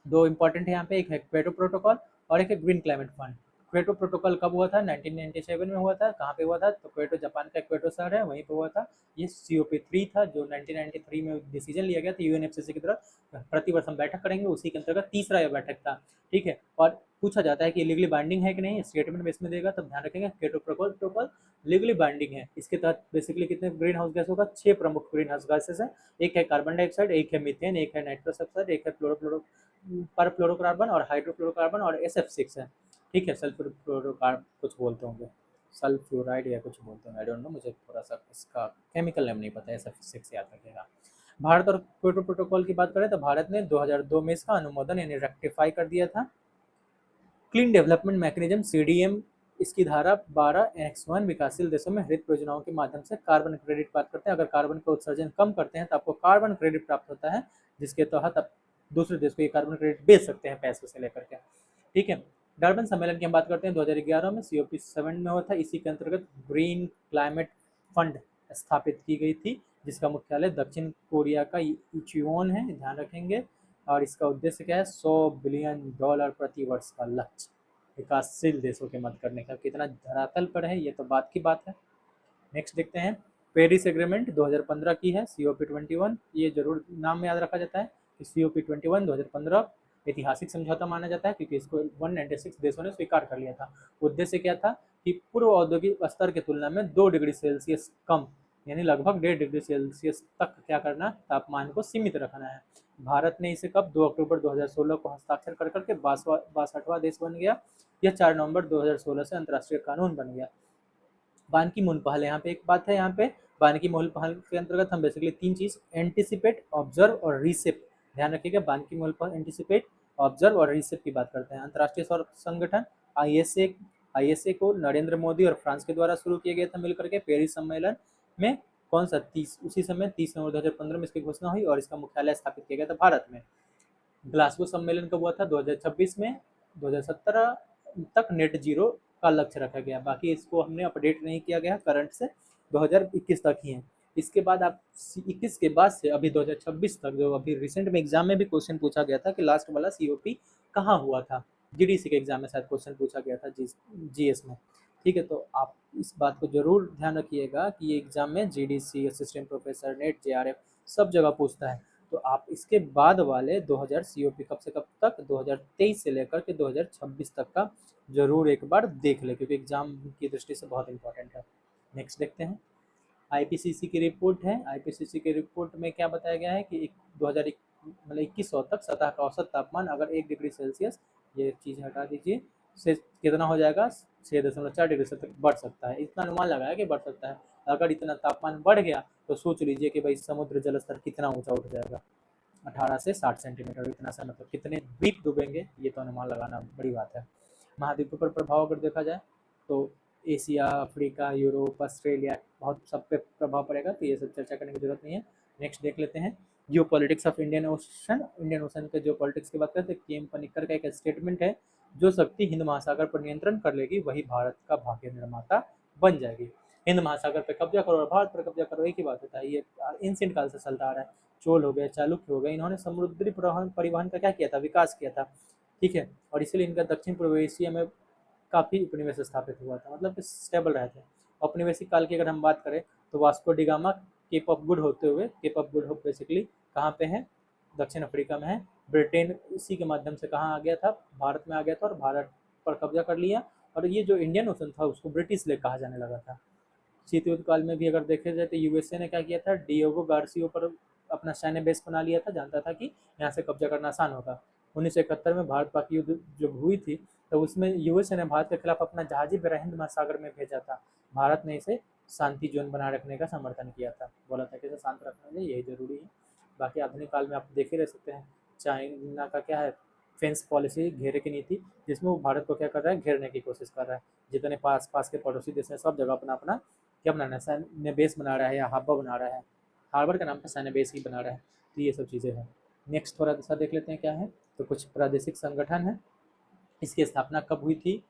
दो इंपॉर्टेंट है यहाँ पे, एक है क्योटो प्रोटोकॉल और एक है green climate fund. Kyoto protocol कब हुआ था? 1997 में हुआ था। कहाँ पे हुआ था? तो क्योटो जापान का क्योटो शहर है, वहीं पे हुआ था। ये COP3 था जो 1993 में डिसीजन लिया गया था यूएनएफसीसी की तरफ, प्रतिवर्ष हम बैठक करेंगे, उसी के अंतर्गत तीसरा यह बैठक था। ठीक है, और पूछा जाता है कि लीगली बाइंडिंग है कि नहीं, स्टेटमेंट में इसमें देगा, तब ध्यान रखेंगे क्योटो प्रोटोकॉल लीगली बाइंडिंग है। इसके तहत बेसिकली कितने ग्रीन हाउस गैस होगा? 6 प्रमुख ग्रीन हाउस गैसेस है। एक है कार्बन डाइऑक्साइड, एक है मीथेन, एक है नाइट्रस ऑक्साइड, एक है पर फ्लोरोकार्बन और हाइड्रोफ्लोरोकार्बन और SF6 है। ठीक है, सल्फ्यूर फ्लोरोकार्बन कुछ बोलते होंगे, सल्फ्यूराइड या कुछ बोलते हैं, आई डोंट नो, मुझे थोड़ा सा इसका केमिकल नेम नहीं पता है, SF6 याद रखिएगा। भारत और क्योटो प्रोटोकॉल की बात करें तो भारत ने 2002 में इसका अनुमोदन यानी रेक्टिफाई कर दिया था। क्लीन डेवलपमेंट मैकेनिज्म CDM इसकी धारा 12 Annex 1 विकासशील देशों में हरित परियोजनाओं के माध्यम से कार्बन क्रेडिट प्राप्त करते हैं। अगर कार्बन का उत्सर्जन कम करते हैं तो आपको कार्बन क्रेडिट प्राप्त होता है, जिसके तहत आप दूसरे देश को ये कार्बन क्रेडिट बेच सकते हैं पैसों से लेकर के। ठीक है, डर्बन सम्मेलन की हम बात करते हैं 2011 में COP7 में हुआ था। इसी के अंतर्गत ग्रीन क्लाइमेट फंड स्थापित की गई थी, जिसका मुख्यालय दक्षिण कोरिया का इचियोन है, ध्यान रखेंगे। और इसका उद्देश्य क्या है? $100 बिलियन प्रति वर्ष का लक्ष्य विकासशील देशों के मदद करने का। कितना धरातल पर है ये तो बात की बात है। नेक्स्ट देखते हैं, पेरिस एग्रीमेंट 2015 की है, COP21, ये जरूर नाम में याद रखा जाता है कि COP21 2015 ऐतिहासिक समझौता माना जाता है क्योंकि इसको 196 देशों ने स्वीकार कर लिया था। उद्देश्य क्या था कि पूर्व औद्योगिक स्तर की तुलना में 2 डिग्री सेल्सियस कम यानी लगभग 1.5 डिग्री सेल्सियस तक क्या करना, तापमान को सीमित रखना है। भारत ने इसे कब? 2 अक्टूबर 2016 को हस्ताक्षर कर करके 62वां देश बन गया। यह 4 नवंबर 2016 से अंतर्राष्ट्रीय कानून बन गया। बान की मून पहल, यहाँ पे एक बात है, यहाँ पे बान की मून पहल के अंतर्गत हम बेसिकली 3 चीज एंटिसिपेट, ऑब्जर्व और रीसेप, ध्यान रखिएगा। बान की मून पहल एंटिसिपेट, ऑब्जर्व और रीसेप की बात करते हैं। अंतर्राष्ट्रीय सौर संगठन ISA को नरेंद्र मोदी और फ्रांस के द्वारा शुरू किया गया था मिलकर के। पेरिस सम्मेलन में कौन सा 30 उसी समय 30 नवंबर 2015 में इसकी घोषणा हुई और इसका मुख्यालय स्थापित किया गया था भारत में। ग्लासगो सम्मेलन कब हुआ था? 2026 में। 2017 तक नेट जीरो का लक्ष्य रखा गया, बाकी इसको हमने अपडेट नहीं किया गया करंट से, 2021 तक ही है। इसके बाद आप 21 के बाद से अभी 2026 तक, जो अभी रिसेंट में एग्जाम में भी क्वेश्चन पूछा गया था कि लास्ट वाला COP कहाँ हुआ था, GDC के एग्जाम में शायद क्वेश्चन पूछा गया था GS में। ठीक है, तो आप इस बात को जरूर ध्यान रखिएगा कि ये एग्जाम में GDC, assistant professor, net, JRF सब जगह पूछता है। तो आप इसके बाद वाले 2000 COP कब से कब तक, 2023 से लेकर के 2026 तक का जरूर एक बार देख ले, क्योंकि एग्जाम की दृष्टि से बहुत इंपॉर्टेंट है। नेक्स्ट देखते हैं, IPCC की रिपोर्ट है। IPCC की रिपोर्ट में क्या बताया गया है कि 2100 तक सतह का औसत तापमान अगर 1 डिग्री सेल्सियस, ये चीज़ हटा दीजिए, से कितना हो जाएगा? 6.4 डिग्री से तक बढ़ सकता है। इतना अनुमान लगाया कि बढ़ सकता है। अगर इतना तापमान बढ़ गया तो सोच लीजिए कि भाई समुद्र जल स्तर कितना ऊंचा उठ जाएगा, 18 से 60 सेंटीमीटर, इतना सा मतलब कितने द्वीप डूबेंगे, ये तो अनुमान लगाना बड़ी बात है। महाद्वीपों पर प्रभाव अगर देखा जाए तो एशिया, अफ्रीका, यूरोप, ऑस्ट्रेलिया, बहुत सब पे प्रभाव पड़ेगा, तो ये सब चर्चा करने की जरूरत नहीं है। नेक्स्ट देख लेते हैं, जियो politics of Indian ocean. Indian ocean के जियो पॉलिटिक्स की बात करते हैं, KM पनिक्कर का एक स्टेटमेंट है, जो शक्ति हिंद महासागर पर नियंत्रण कर लेगी वही भारत का भाग्य निर्माता बन जाएगी। हिंद महासागर पर कब्जा करो और भारत पर कब्जा करो, एक ही बात होता है। ये एंशिएंट काल से चलता आ रहा है। चोल हो गए, चालुक्य हो गए, इन्होंने समुद्री परिवहन का क्या किया था? विकास किया था। ठीक है, और इसीलिए इनका दक्षिण पूर्व एशिया में काफ़ी उपनिवेश स्थापित हुआ था, मतलब कि स्टेबल रहे थे। औपनिवेशिक काल की अगर हम बात करें तो Vasco da Gama Cape of Good होते हुए, Cape of Good Hope basically कहाँ पे है? दक्षिण अफ्रीका में है। ब्रिटेन इसी के माध्यम से कहाँ आ गया था? भारत में आ गया था और भारत पर कब्जा कर लिया, और ये जो इंडियन ओशन था उसको ब्रिटिश लेक कहा जाने लगा था। शीत युद्ध काल में भी अगर देखे जाए तो USA ने क्या किया था? डिएगो गार्सियो पर अपना सैन्य बेस बना लिया था, जानता था कि यहाँ से कब्जा करना आसान होगा। 1971 में भारत पाक युद्ध जब हुई थी तो उसमें USA ने भारत के खिलाफ अपना जहाजी बेड़ा हिंद महासागर में भेजा था। भारत ने इसे शांति जोन बनाए रखने का समर्थन किया था, बोला था कि इसे शांत रखना चाहिए, यही जरूरी है। बाकी आधुनिक काल में आप देख ही रह सकते हैं, चाइना का क्या है? फेंस पॉलिसी, घेरे की नीति, जिसमें वो भारत को क्या कर रहा है? घेरने की कोशिश कर रहा है। जितने पास पास के पड़ोसी देश हैं सब जगह अपना अपना क्या बनाना है? सैन्य बेस बना रहा है या हार्बर बना रहा है, हार्बर का नाम पे सैन्य बेस ही बना रहा है। तो ये सब चीज़ें हैं। नेक्स्ट थोड़ा सा देख लेते हैं क्या है। तो कुछ प्रादेशिक संगठन है, इसकी स्थापना कब हुई थी,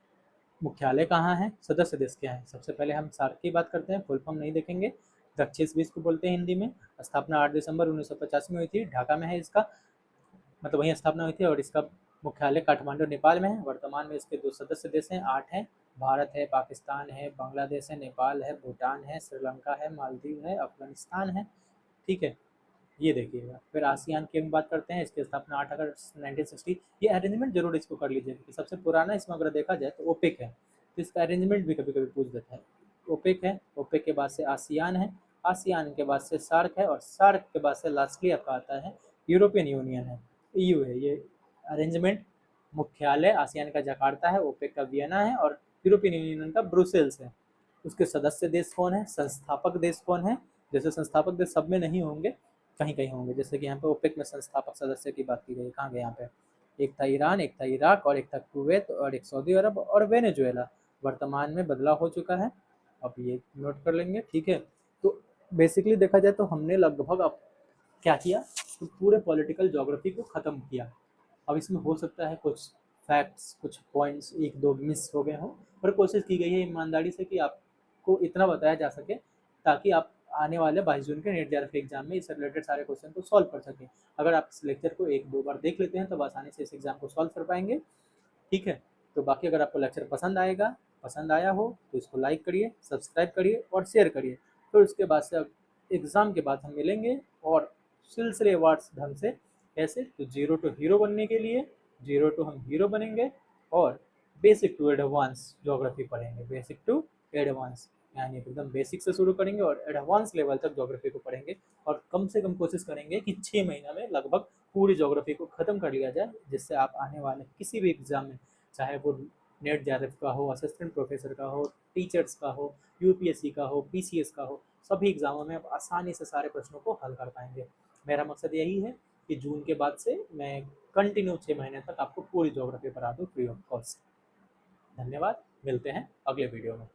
मुख्यालय कहाँ है, सदस्य देश क्या है। सबसे पहले हम सार्क की बात करते हैं, फुल फॉर्म नहीं देखेंगे। दक्षिण बीस को बोलते हैं हिंदी में। स्थापना 8 दिसंबर 1985 में हुई थी, ढाका में है इसका, मतलब वहीं स्थापना हुई थी। और इसका मुख्यालय काठमांडू नेपाल में है। वर्तमान में इसके 2 सदस्य देश हैं, 8 हैं। भारत है, पाकिस्तान है, बांग्लादेश है, नेपाल है, भूटान है, श्रीलंका है, मालदीव है, अफगानिस्तान है। ठीक है, ये देखिएगा। फिर आसियान की हम बात करते हैं, इसकी स्थापना 8 अगस्त 1960। ये अरेंजमेंट जरूर इसको कर लीजिएगा कि सबसे पुराना इसमें अगर देखा जाए तो ओपेक है, तो इसका अरेंजमेंट भी कभी कभी पूछ देता है। ओपेक है, ओपेक के बाद से आसियान है, आसियान के बाद से सार्क है, और सार्क के बाद से लास्टली आपका आता है यूरोपियन यूनियन है, ईयू है। ये अरेंजमेंट, मुख्यालय आसियान का जकार्ता है, ओपेक का वियना है, और यूरोपियन यूनियन का ब्रुसेल्स है। उसके सदस्य देश कौन है, संस्थापक देश कौन है। जैसे संस्थापक देश सब में नहीं होंगे, कहीं कहीं होंगे। जैसे कि यहाँ पे ओपेक में संस्थापक सदस्य की बात की गई, कहाँ गए यहाँ पे, एक था ईरान, एक था इराक, और एक था कुवैत, और एक सऊदी अरब, और वेनेजुएला। वर्तमान में बदलाव हो चुका है, अब ये नोट कर लेंगे। ठीक है, तो बेसिकली देखा जाए तो हमने लगभग अब क्या किया, तो पूरे पॉलिटिकल ज्योग्राफी को ख़त्म किया। अब इसमें हो सकता है कुछ फैक्ट्स, कुछ पॉइंट्स एक दो मिस हो गए हों, पर कोशिश की गई है ईमानदारी से कि आपको इतना बताया जा सके ताकि आप आने वाले 22 जून के नेट जेआरएफ एग्जाम में इससे रिलेटेड सारे क्वेश्चन को सॉल्व कर सकें। अगर आप इस लेक्चर को एक दो बार देख लेते हैं तो आसानी से इस एग्जाम को सॉल्व कर पाएंगे। ठीक है, तो बाकी अगर आपको लेक्चर पसंद आया हो तो इसको लाइक करिए, सब्सक्राइब करिए और शेयर करिए। फिर उसके बाद से अब एग्ज़ाम के बाद हम मिलेंगे और सिलसिलेवार ढंग से, कैसे, तो जीरो टू हीरो बनने के लिए, जीरो टू हम हीरो बनेंगे, और बेसिक टू एडवांस ज्योग्राफी पढ़ेंगे। बेसिक टू एडवांस यानी एकदम बेसिक से शुरू करेंगे और एडवांस लेवल तक ज्योग्राफी को पढ़ेंगे। और कम से कम कोशिश करेंगे कि 6 महीना में लगभग पूरी ज्योग्राफी को ख़त्म कर लिया जाए, जिससे आप आने वाले किसी भी एग्ज़ाम में, चाहे वो नेट जेआरएफ का हो, असिस्टेंट प्रोफेसर का हो, टीचर्स का हो, यूपीएससी का हो, पीसीएस का हो, सभी एग्ज़ामों में आप आसानी से सारे प्रश्नों को हल कर पाएंगे। मेरा मकसद यही है कि जून के बाद से मैं कंटिन्यू 6 महीने तक आपको पूरी ज्योग्राफी पढ़ा दूँ फ्री ऑफ कॉस्ट। धन्यवाद, मिलते हैं अगले वीडियो में।